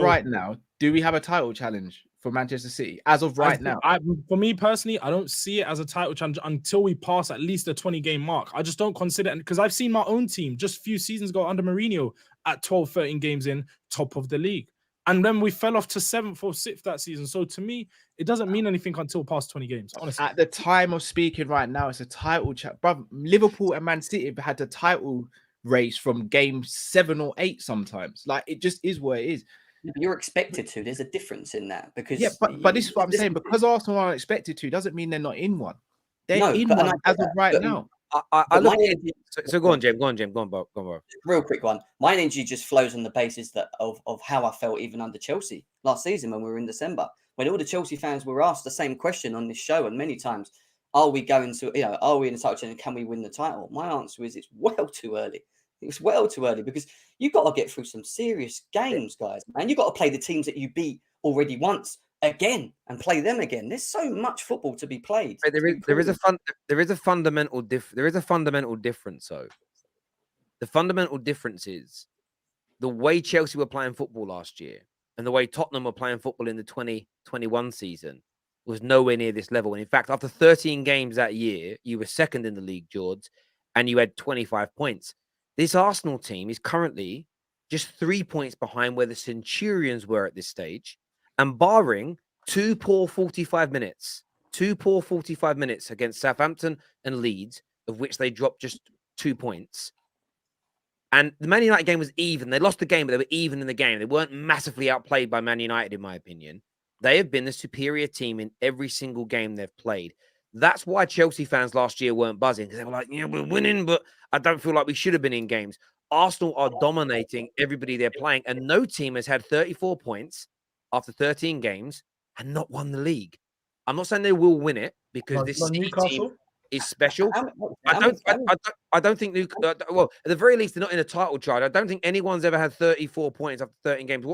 right now, do we have a title challenge for Manchester City? As of right now, for me personally, I don't see it as a title challenge until we pass at least the 20-game mark. I just don't consider it, because I've seen my own team just a few seasons ago under Mourinho at 12, 13 games in, top of the league. And then we fell off to 7th or 6th that season. So to me, it doesn't mean anything until past 20 games, honestly. at the time of speaking right now, it's a title chat. Bro, Liverpool and Man City have had the title race from game 7 or 8 sometimes. Like, it just is what it is. You're expected to. There's a difference in that, because but this is what I'm saying. Because Arsenal are expected to, doesn't mean they're not in one. They're in one as of right now. I look. So go on, James. Go on, Bob. Real quick one. My energy just flows on the basis that of how I felt even under Chelsea last season when we were in December, when all the Chelsea fans were asked the same question on this show and many times: are we going to, are we in the title and can we win the title? My answer is it's well too early. It's well too early, because you've got to get through some serious games, guys, man. You've got to play the teams that you beat already once again and play them again. There's so much football to be played. There is a fundamental difference. So the fundamental difference is the way Chelsea were playing football last year and the way Tottenham were playing football in the 2021 season was nowhere near this level. And in fact, after 13 games that year, you were second in the league, Jords, and you had 25 points. This Arsenal team is currently just 3 points behind where the Centurions were at this stage. And barring two poor 45 minutes against Southampton and Leeds, of which they dropped just 2 points. And the Man United game was even. They lost the game, but they were even in the game. They weren't massively outplayed by Man United, in my opinion. They have been the superior team in every single game they've played. That's why Chelsea fans last year weren't buzzing, because they were like, yeah, we're winning, but I don't feel like we should have been in games. Arsenal are dominating everybody they're playing, and no team has had 34 points after 13 games and not won the league. I'm not saying they will win it, because this City team is special. I don't think well, at the very least, they're not in a title chart. I don't think anyone's ever had 34 points after 13 games.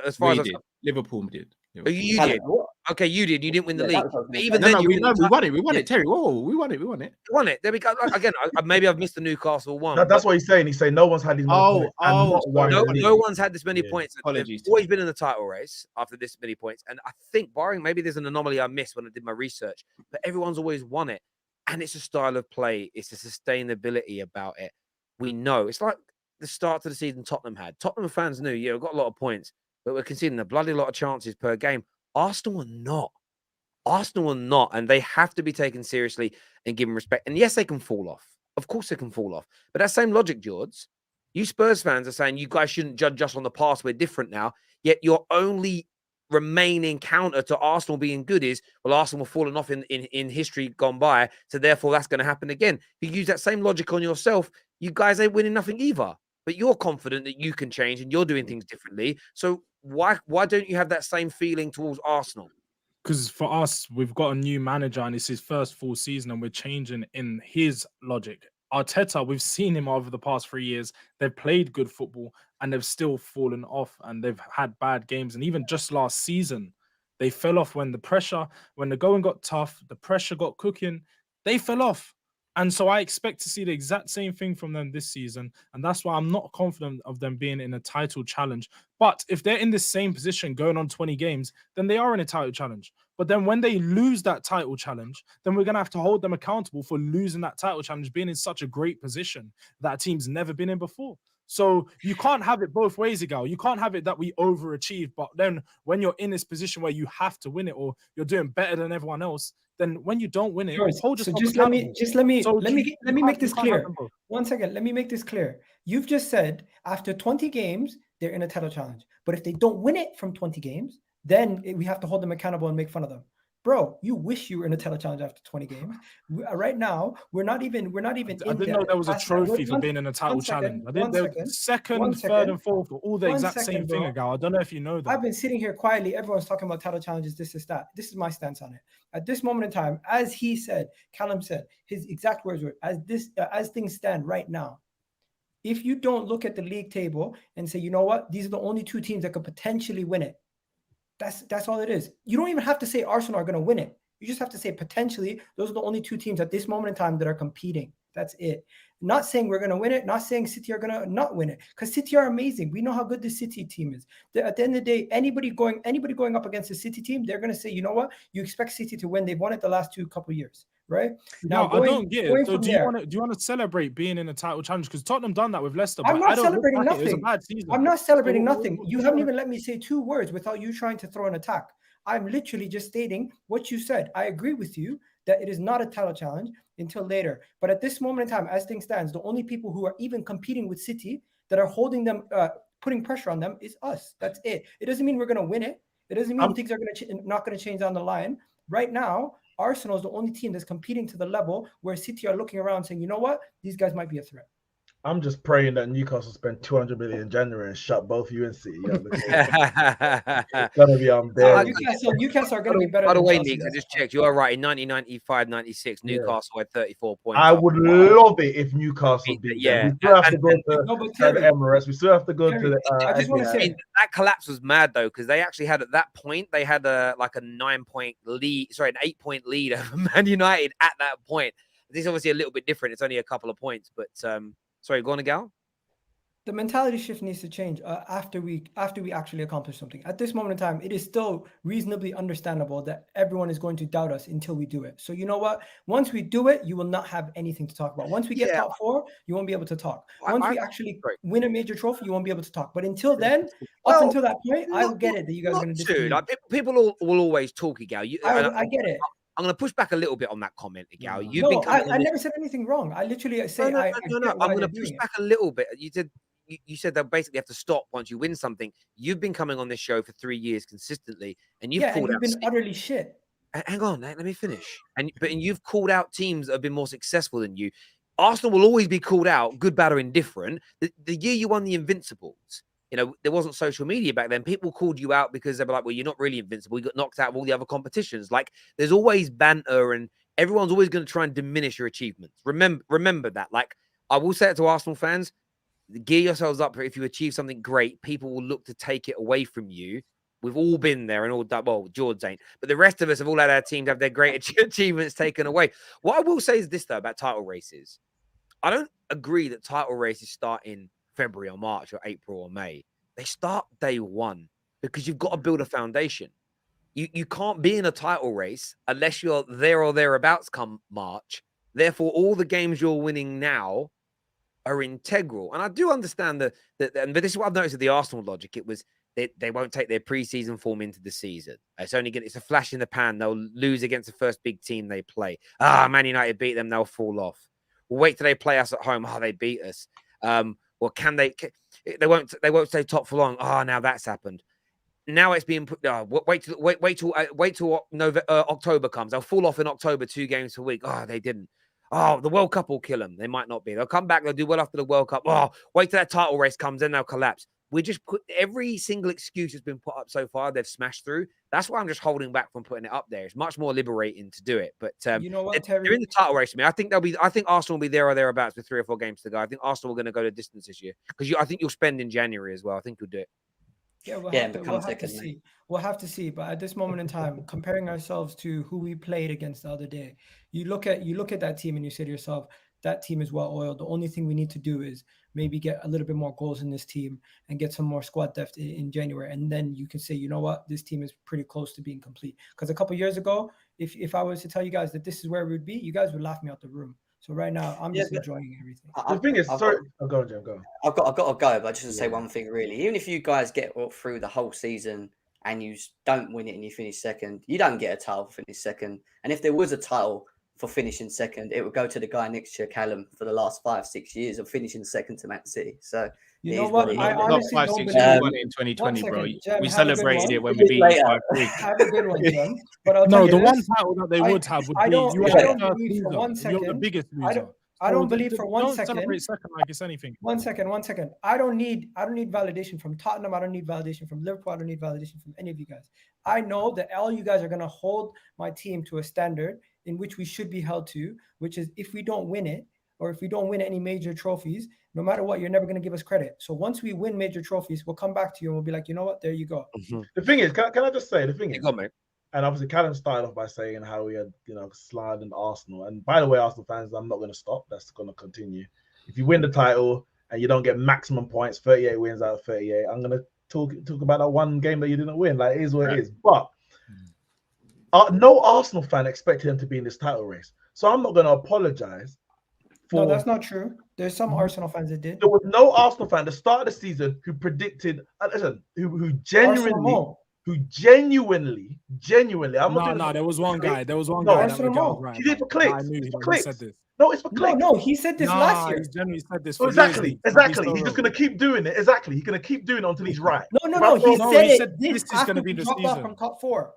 As far as Liverpool did. Oh, you did. Okay, you did. You didn't win the league. But even No, then, we won it. We won it, Terry. Whoa, we won it. There we go. Again, maybe I've missed the Newcastle one. That's what he's saying. He's saying no one's had these many points. No one's had this many points. Apologies. They've always been in the title race after this many points. And I think, barring maybe there's an anomaly I missed when I did my research, but everyone's always won it. And it's a style of play. It's a sustainability about it. We know. It's like the start to the season Tottenham had. Tottenham fans knew, we've got a lot of points, but we're conceding a bloody lot of chances per game. Arsenal are not, and they have to be taken seriously and given respect. And yes, they can fall off. Of course they can fall off. But that same logic, Jords, you Spurs fans are saying you guys shouldn't judge us on the past. We're different now. Yet your only remaining counter to Arsenal being good is, well, Arsenal have fallen off in history gone by, so therefore that's going to happen again. If you use that same logic on yourself, you guys ain't winning nothing either. But you're confident that you can change and you're doing things differently. So why don't you have that same feeling towards Arsenal? Because for us, we've got a new manager and it's his first full season and we're changing in his logic. Arteta, we've seen him over the past 3 years. They've played good football and they've still fallen off and they've had bad games. And even just last season, they fell off when the going got tough, the pressure got cooking, they fell off. And so I expect to see the exact same thing from them this season. And that's why I'm not confident of them being in a title challenge. But if they're in the same position going on 20 games, then they are in a title challenge. But then when they lose that title challenge, then we're going to have to hold them accountable for losing that title challenge, being in such a great position that a team's never been in before. So you can't have it both ways, Egal. You can't have it that we overachieve, but then when you're in this position where you have to win it or you're doing better than everyone else, then when you don't win it, hold yourself accountable. Let me make this clear. 1 second. Let me make this clear. You've just said after 20 games, they're in a title challenge. But if they don't win it from 20 games, then we have to hold them accountable and make fun of them. Bro, you wish you were in a title challenge after 20 games. Right now, we're not even. I didn't know there was a trophy for being in a title challenge. I didn't know second, third, and fourth were all the exact same thing, Egal. I don't know if you know that. I've been sitting here quietly. Everyone's talking about title challenges. This is that. This is my stance on it. At this moment in time, as he said, Callum said, his exact words were, as things stand right now, if you don't look at the league table and say, you know what, these are the only two teams that could potentially win it. That's all it is. You don't even have to say Arsenal are going to win it. You just have to say potentially those are the only two teams at this moment in time that are competing. That's it. Not saying we're going to win it. Not saying City are going to not win it. Because City are amazing. We know how good the City team is. At the end of the day, anybody going up against the City team, they're going to say, you know what? You expect City to win. They've won it the last couple of years, right? Now, I don't get it. So do you want to celebrate being in a title challenge? Because Tottenham done that with Leicester. I'm not celebrating nothing. It was a bad season. I'm not celebrating nothing. You haven't even let me say 2 words without you trying to throw an attack. I'm literally just stating what you said. I agree with you that it is not a title challenge until later. But at this moment in time, as things stand, the only people who are even competing with City that are holding them, putting pressure on them is us. That's it. It doesn't mean we're going to win it. It doesn't mean things are not going to change down the line. Right now, Arsenal is the only team that's competing to the level where City are looking around saying, you know what, these guys might be a threat. I'm just praying that Newcastle spend 200 million in January and shut both you and City. It's gonna be unbearable. Newcastle are going to be better. By the way, Nick, I just checked. You are right. In 1995-96, Newcastle had 34 points. I would love it if Newcastle beat them. We still have to go to the Emirates. We still have to go to the. I just want to say that collapse was mad though, because they actually had at that point they had a 9-point lead. Sorry, an 8-point lead over Man United at that point. This is obviously a little bit different. It's only a couple of points, but. Sorry, go on, Egal. The mentality shift needs to change after we actually accomplish something. At this moment in time, it is still reasonably understandable that everyone is going to doubt us until we do it. So you know what? Once we do it, you will not have anything to talk about. Once we get top 4, you won't be able to talk. Once we actually win a major trophy, you won't be able to talk. But until then, up until that point, I will get it that you guys are going to disagree. People will always talk, Egal. I get it. I'm going to push back a little bit on that comment, Egal. I never said anything wrong. I literally say no. I'm going to push back a little bit. You said they'll basically have to stop once you win something. You've been coming on this show for 3 years consistently, and you've been utterly shit. Hang on, let me finish. And you've called out teams that have been more successful than you. Arsenal will always be called out, good, bad, or indifferent. The year you won the Invincibles, there wasn't social media back then. People called you out because they were like, well, you're not really invincible. You got knocked out of all the other competitions. Like, there's always banter and everyone's always going to try and diminish your achievements. Remember that. Like, I will say it to Arsenal fans, gear yourselves up. If you achieve something great, people will look to take it away from you. We've all been there and all that. Well, Jords ain't. But the rest of us have all had our teams have their great achievements taken away. What I will say is this, though, about title races. I don't agree that title races start in February or March or April or May. They start day one because you've got to build a foundation. You can't be in a title race unless you're there or thereabouts come March. Therefore, all the games you're winning now are integral. And I do understand but this is what I've noticed with the Arsenal logic. It was they won't take their preseason form into the season. It's a flash in the pan. They'll lose against the first big team they play. Man United beat them. They'll fall off. We'll wait till they play us at home. They beat us. Or can they? They won't stay top for long. Now that's happened. Now it's being put. Wait till October comes. They'll fall off in October 2 games per week. They didn't. The World Cup will kill them. They might not be. They'll come back. They'll do well after the World Cup. Wait till that title race comes, then they'll collapse. we're just put every single excuse has been put up so far. They've smashed through. That's why I'm just holding back from putting it up there. It's much more liberating to do it. But you know what, they're in the title race for me. I think Arsenal will be there or thereabouts with 3 or 4 games to go. I think Arsenal are going to go the distance this year because I think you'll spend in January as well. I think you'll do it. Yeah, we'll have to see. We'll have to see. But at this moment in time, comparing ourselves to who we played against the other day, you look at that team and you say to yourself, that team is well oiled. The only thing we need to do is maybe get a little bit more goals in this team and get some more squad depth in January. And then you can say, you know what, this team is pretty close to being complete. Because a couple of years ago, if I was to tell you guys that this is where we would be, you guys would laugh me out the room. So right now, I'm just enjoying everything. The thing is, sorry, go on, Jim, go on. I've got to go, but I just want to say one thing really. Even if you guys get through the whole season and you don't win it and you finish second, you don't get a title for finishing second. And if there was a title for finishing second, it would go to the guy next year, Callum, for the last 5-6 years of finishing second to Man City. So you know what? I honestly not 5-6 years. Won it in 2020, bro. We celebrated it when we beat you 5-3. Have a good one, Jem. But no, the one title that they would have would be you are the biggest loser. I don't believe for one second. Celebrate second like it's anything. One second. I don't need validation from Tottenham. I don't need validation from Liverpool. I don't need validation from any of you guys. I know that all you guys are going to hold my team to a standard in which we should be held to, which is if we don't win it, or if we don't win any major trophies, no matter what, you're never going to give us credit. So once we win major trophies, we'll come back to you and we'll be like, you know what, there you go. The thing is, can I just say, the thing is, go, mate. And obviously Callum started off by saying how we had, sliding Arsenal. And by the way, Arsenal fans, I'm not going to stop. That's going to continue. If you win the title and you don't get maximum points, 38 wins out of 38, I'm going to talk about that one game that you didn't win. Like, it is what it is. But no Arsenal fan expected them to be in this title race. So I'm not going to apologize. No, that's not true. There's some Arsenal fans that did. There was no Arsenal fan at the start of the season who predicted, who genuinely, no, there was one guy. There was one guy. He did for clicks. I knew he said this. No, it's for clicks. No, he said this last year. He's generally said this. Exactly. He's just gonna keep doing it. Exactly. He's gonna keep doing it until he's right. No. He said this is gonna be the season from top 4.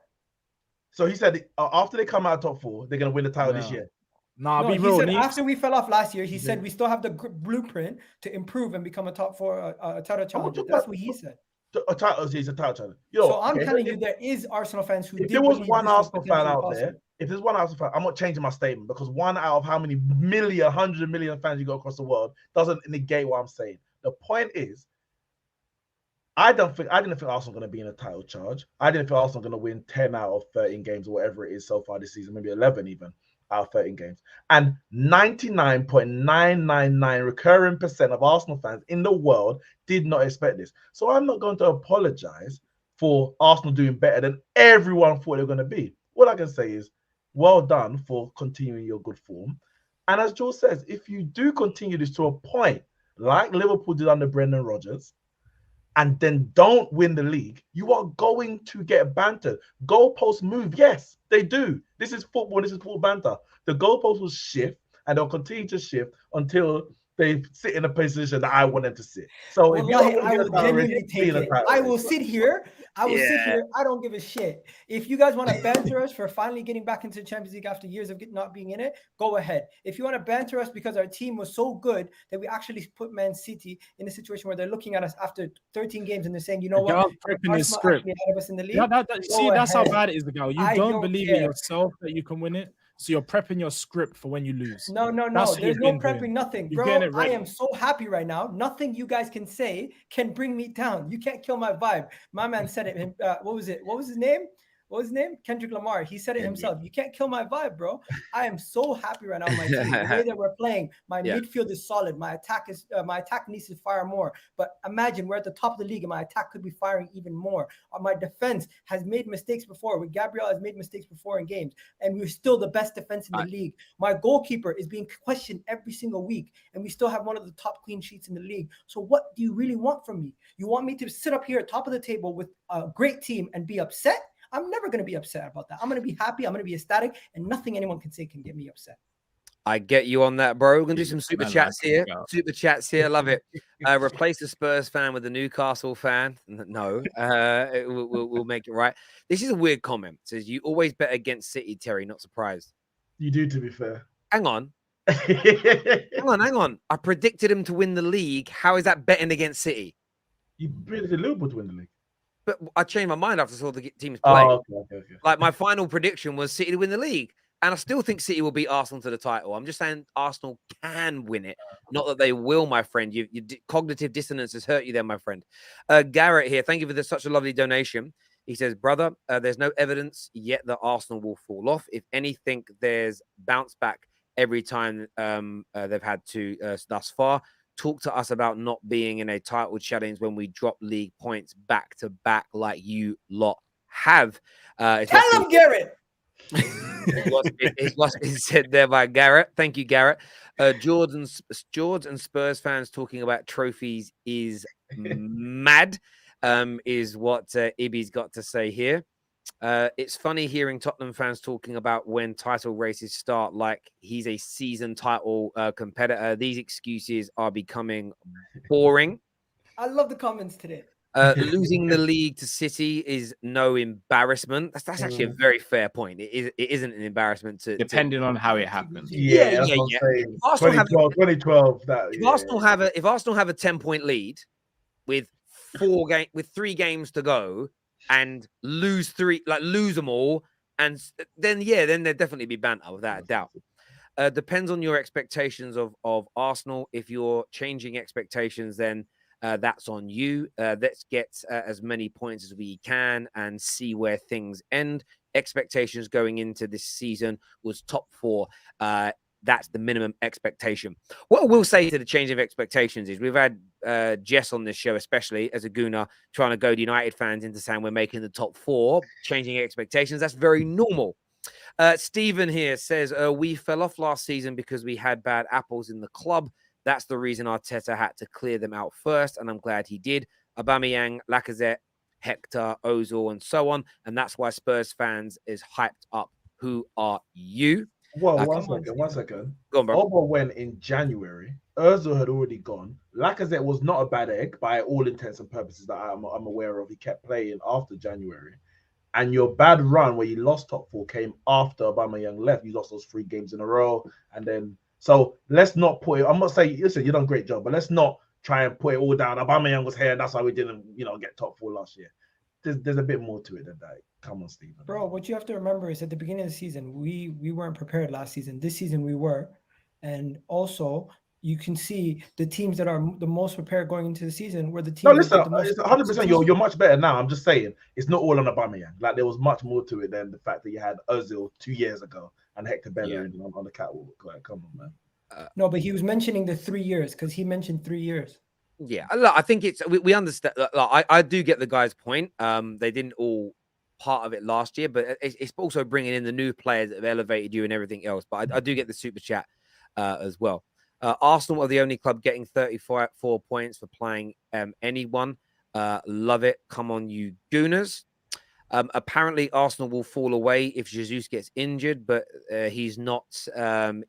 So he said after they come out of top 4, they're gonna win the title this year. No, he said after we fell off last year, he said we still have the blueprint to improve and become a top 4 title challenger. That's what he said. A title, he's a title challenger. So I'm telling you, there is Arsenal fans who. If there was one Arsenal fan out there, if there's one Arsenal fan, I'm not changing my statement because one out of how many 100 million fans you got across the world doesn't negate what I'm saying. The point is, I didn't think Arsenal were going to be in a title charge. I didn't think Arsenal were going to win 10 out of 13 games or whatever it is so far this season, maybe 11 even out of 13 games. And 99.999 recurring percent of Arsenal fans in the world did not expect this. So I'm not going to apologize for Arsenal doing better than everyone thought they were going to be. What I can say is, well done for continuing your good form. And as Joel says, if you do continue this to a point, like Liverpool did under Brendan Rodgers, and then don't win the league, you are going to get bantered. Goalposts move. Yes, they do. This is football. This is football banter. The goalposts will shift, and they'll continue to shift until they sit in a position that I want them to sit. So if I will genuinely take it. I will sit here. I don't give a shit. If you guys want to banter us for finally getting back into the Champions League after years of not being in it, go ahead. If you want to banter us because our team was so good that we actually put Man City in a situation where they're looking at us after 13 games and they're saying, you know what? That's how bad it is, Egal. You don't believe in yourself that you can win it. So you're prepping your script for when you lose. No. There's no prepping, nothing. Bro, I am so happy right now. Nothing you guys can say can bring me down. You can't kill my vibe. My man said it. What was it? What was his name? Kendrick Lamar. He said it himself. You can't kill my vibe, bro. I am so happy right now with my team. The way that we're playing, my midfield is solid. My attack needs to fire more. But imagine we're at the top of the league and my attack could be firing even more. My defense has made mistakes before. Gabriel has made mistakes before in games, and we're still the best defense in the league. My goalkeeper is being questioned every single week, and we still have one of the top clean sheets in the league. So what do you really want from me? You want me to sit up here at top of the table with a great team and be upset? I'm never going to be upset about that. I'm going to be happy. I'm going to be ecstatic, and nothing anyone can say can get me upset. I get you on that, bro. We're going to do some super chats here. Super chats here. Love it. Replace the Spurs fan with the Newcastle fan. No, we'll make it right. This is a weird comment. It says, you always bet against City, Terry. Not surprised. You do, to be fair. Hang on. Hang on. I predicted him to win the league. How is that betting against City? You predicted Liverpool to win the league. But I changed my mind after I saw the teams play. Oh, okay. Like my final prediction was City to win the league. And I still think City will beat Arsenal to the title. I'm just saying Arsenal can win it. Not that they will, my friend. Your cognitive dissonance has hurt you there, my friend. Garrett here. Thank you for such a lovely donation. He says, brother, there's no evidence yet that Arsenal will fall off. If anything, there's bounce back every time they've had to thus far. Talk to us about not being in a title challenge when we drop league points back to back like you lot have. Tell him, Garrett. It's what's been said there by Garrett. Thank you, Garrett. Jords and Spurs fans talking about trophies is mad, is what Ibby's got to say here. It's funny hearing Tottenham fans talking about when title races start like he's a season title competitor. These excuses are becoming boring. I love the comments today. Losing the league to City is no embarrassment. That's actually a very fair point. It isn't an embarrassment to depending on how it happens. Yeah. 2012. If Arsenal have a 10-point lead with 3 games to go and lose them all, and then there'd definitely be banter without a doubt. Depends on your expectations of Arsenal. If you're changing expectations, then that's on you. Let's get as many points as we can and see where things end. Expectations going into this season was top 4. That's the minimum expectation. What I will say to the change of expectations is we've had Jess on this show, especially as a gooner, trying to goad United fans into saying we're making the top 4, changing expectations. That's very normal. Stephen here says, we fell off last season because we had bad apples in the club. That's the reason Arteta had to clear them out first, and I'm glad he did. Aubameyang, Lacazette, Hector, Ozil, and so on. And that's why Spurs fans is hyped up. Who are you? Well, one second. Go on, bro. Oba went in January. Ozil had already gone. Lacazette was not a bad egg by all intents and purposes that I'm aware of. He kept playing after January. And your bad run where you lost top 4 came after Aubameyang left. You lost those 3 games in a row. And then, so let's not put it, I'm not saying, listen, you've done a great job, but let's not try and put it all down. Aubameyang was here. And that's why we didn't, get top 4 last year. There's a bit more to it than that. Come on, Stephen. Bro, what you have to remember is at the beginning of the season, we weren't prepared last season. This season we were. And also, you can see the teams that are the most prepared going into the season were the teams. No, listen, the most it's 100%. You're much better now. I'm just saying it's not all on Aubameyang. Like there was much more to it than the fact that you had Ozil 2 years ago and Hector Bellerin on the catwalk. Like, come on, man. No, but he was mentioning the 3 years because he mentioned 3 years. Yeah, look, I think we understand. Look, I do get the guy's point. They didn't all part of it last year, but it's also bringing in the new players that have elevated you and everything else. But I do get the super chat as well. Arsenal are the only club getting 34 points for playing anyone. Love it. Come on, you gooners. Apparently, Arsenal will fall away if Jesus gets injured, but he's not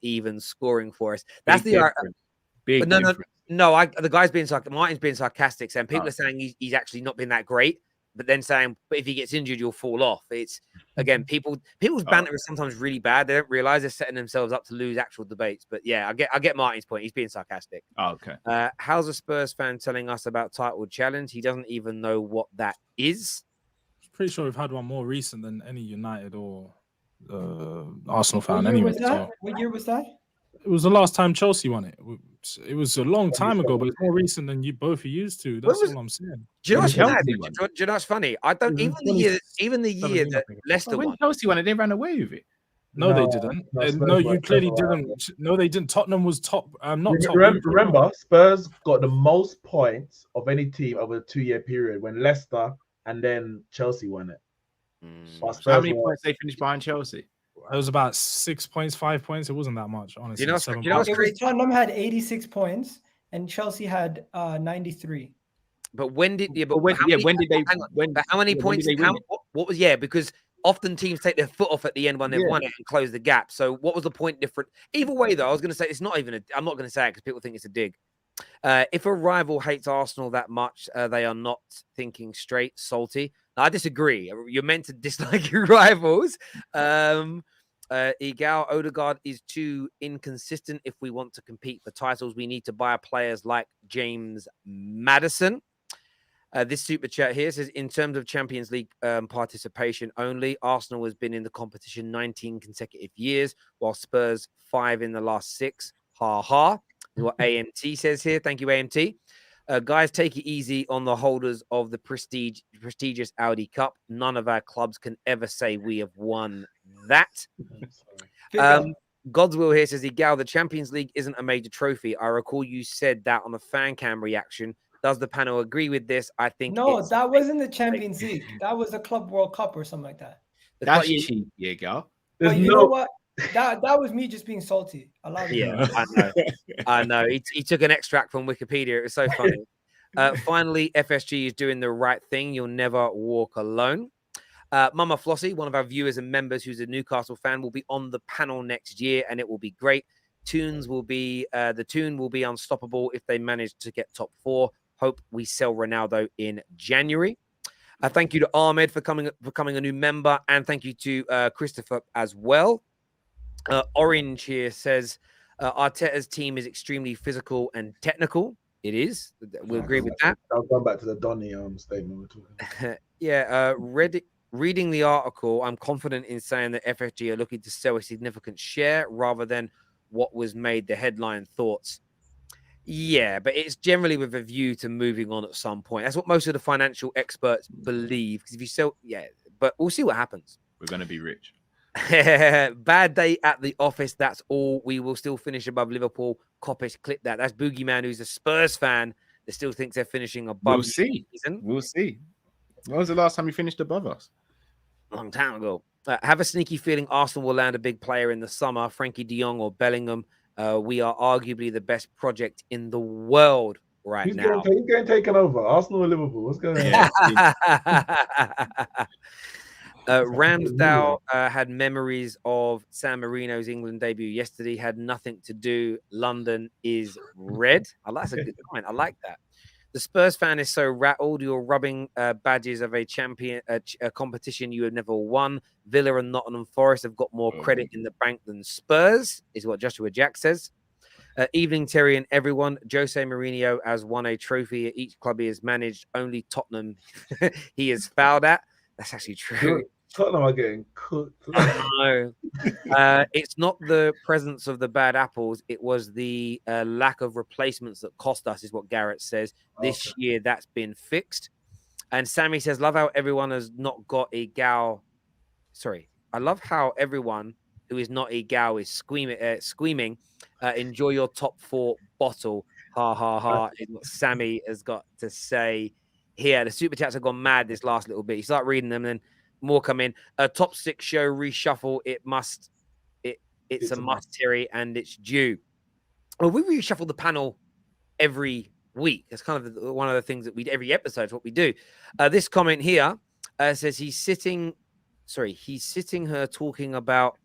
even scoring for us. That's big difference. No, the guy's being Martin's being sarcastic, saying people are saying he's actually not been that great, but then saying, but if he gets injured, you'll fall off. It's again, people's banter is sometimes really bad. They don't realize they're setting themselves up to lose actual debates. But yeah, I get Martin's point. He's being sarcastic. Oh, okay. How's a Spurs fan telling us about title challenge? He doesn't even know what that is. Pretty sure we've had one more recent than any United or Arsenal fan. What year Anyway, was that? What year was that? It was the last time Chelsea won it. It was a long time ago, but it's more recent than you both used to. That's all I'm saying. Do you know what's funny? Do you know what's funny? I don't even the year that Leicester won. When Chelsea won it, they ran away with it. No, they didn't. No, you clearly didn't. No, they didn't. Tottenham was top. Remember, Spurs got the most points of any team over a 2-year period when Leicester and then Chelsea won it. So how many points they finished behind Chelsea? It was about 6 points, 5 points. It wasn't that much, honestly. Tottenham had 86 points and Chelsea had 93. But when did how many points? What was because often teams take their foot off at the end when they've won it and close the gap. So what was the point different? Either way, though, I was going to say it's not even. I'm not going to say it because people think it's a dig. If a rival hates Arsenal that much, they are not thinking straight. Salty. I disagree. You're meant to dislike your rivals. Egal, Odegaard is too inconsistent. If we want to compete for titles, we need to buy players like James Maddison. This super chat here says, in terms of Champions League participation only, Arsenal has been in the competition 19 consecutive years, while Spurs 5 in the last 6. Ha ha. Is what AMT says here. Thank you, AMT. Guys, take it easy on the holders of the prestigious Audi Cup. None of our clubs can ever say we have won that. God's Will here says, Egal, the Champions League isn't a major trophy. I recall you said that on the fan cam reaction. Does the panel agree with this? I think no, that wasn't the Champions League. That was the Club World Cup or something like that. That's cheap, Egal. But you know what? That was me just being salty. Yeah, I know. He took an extract from Wikipedia. It was so funny. Finally, FSG is doing the right thing. You'll never walk alone. Mama Flossie, one of our viewers and members who's a Newcastle fan, will be on the panel next year, and it will be great. The tune will be unstoppable if they manage to get top 4. Hope we sell Ronaldo in January. Thank you to Ahmed for becoming a new member, and thank you to Christopher as well. Orange here says Arteta's team is extremely physical and technical. It is. We'll agree with that. I'll go back to the Donny statement we're talking about. Yeah. Reading the article, I'm confident in saying that FSG are looking to sell a significant share rather than what was made the headline thoughts. Yeah, but it's generally with a view to moving on at some point. That's what most of the financial experts believe. Because if you sell, but we'll see what happens. We're going to be rich. Bad day at the office. That's all. We will still finish above Liverpool. Coppish, clip that. That's Boogeyman, who's a Spurs fan that still thinks they're finishing above. We'll see. We'll see. When was the last time you finished above us? Long time ago. Have a sneaky feeling Arsenal will land a big player in the summer, Frankie de Jong or Bellingham. We are arguably the best project in the world right now. Who's getting taken over? Arsenal or Liverpool? What's going on? Ramsdale had memories of San Marino's England debut yesterday. Had nothing to do. London is red. That's a good point. I like that. The Spurs fan is so rattled. You're rubbing badges of a competition you have never won. Villa and Nottingham Forest have got more credit in the bank than Spurs, is what Joshua Jack says. Evening, Terry and everyone. Jose Mourinho has won a trophy at each club he has managed. Only Tottenham he has fouled at. That's actually true. Tottenham are getting cooked. No, it's not the presence of the bad apples. It was the lack of replacements that cost us, is what Garrett says. This year, that's been fixed. And Sammy says, love how everyone has not got Egal. Sorry. I love how everyone who is not Egal is screaming. Enjoy your top 4 bottle. Ha, ha, ha. Is what Sammy has got to say here. The super chats have gone mad this last little bit. You start reading them and then more come in. Top 6 show reshuffle. It's a must, Terry, and it's due. Well, we reshuffle the panel every week. That's kind of one of the things that we every episode is what we do. This comment here says he's sitting here talking about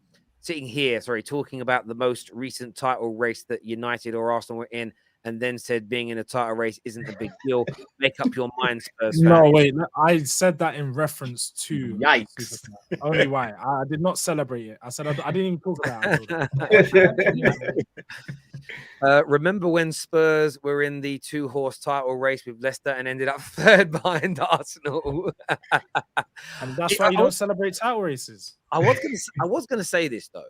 the most recent title race that United or Arsenal were in, and then said being in a title race isn't a big deal. Make up your mind, Spurs fan. No, wait. I said that in reference to Yikes. Only why. I did not celebrate it. I said I didn't even talk about it. Remember when Spurs were in the 2-horse title race with Leicester and ended up 3rd behind Arsenal? And that's why you don't celebrate title races. I was going to say this, though.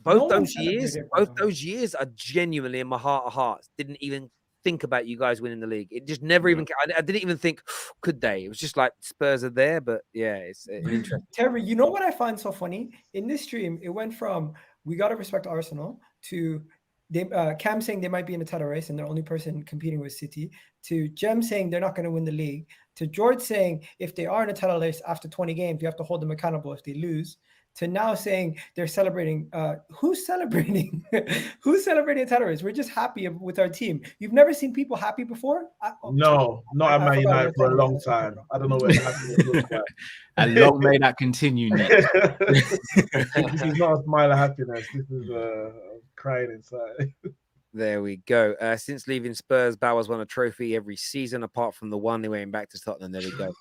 Both those years are genuinely in my heart of hearts. Didn't even think about you guys winning the league. It just never even. I didn't even think could they. It was just like Spurs are there, but yeah, it's interesting. Terry, you know what I find so funny in this stream? It went from we gotta respect Arsenal to Cam saying they might be in a title race and the only person competing with City, to Jem saying they're not going to win the league, to Jords saying if they are in a title race after 20 games, you have to hold them accountable if they lose, to now saying they're celebrating. Who's celebrating? Who's celebrating a title race? We're just happy with our team. You've never seen people happy before? No, not at Man United for a long time. I don't know what happiness looks like. And long may that continue, Nick. This is not a smile of happiness. This is crying inside. There we go. Since leaving Spurs, Bowers won a trophy every season, apart from the one they went back to Tottenham. There we go.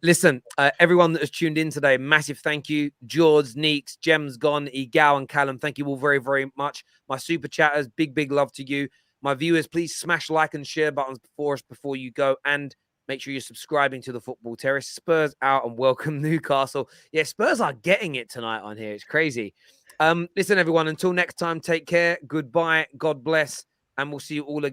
Listen, everyone that has tuned in today, massive thank you. Jords, Neeks, Gem's Gone, Egal, and Callum, thank you all very, very much. My super chatters, big, big love to you. My viewers, please smash like and share buttons for us before you go. And Make sure you're subscribing to the Football Terrace. Spurs out and welcome Newcastle. Yeah, Spurs are getting it tonight on here. It's crazy. Listen, everyone, until next time, take care. Goodbye. God bless. And we'll see you all again.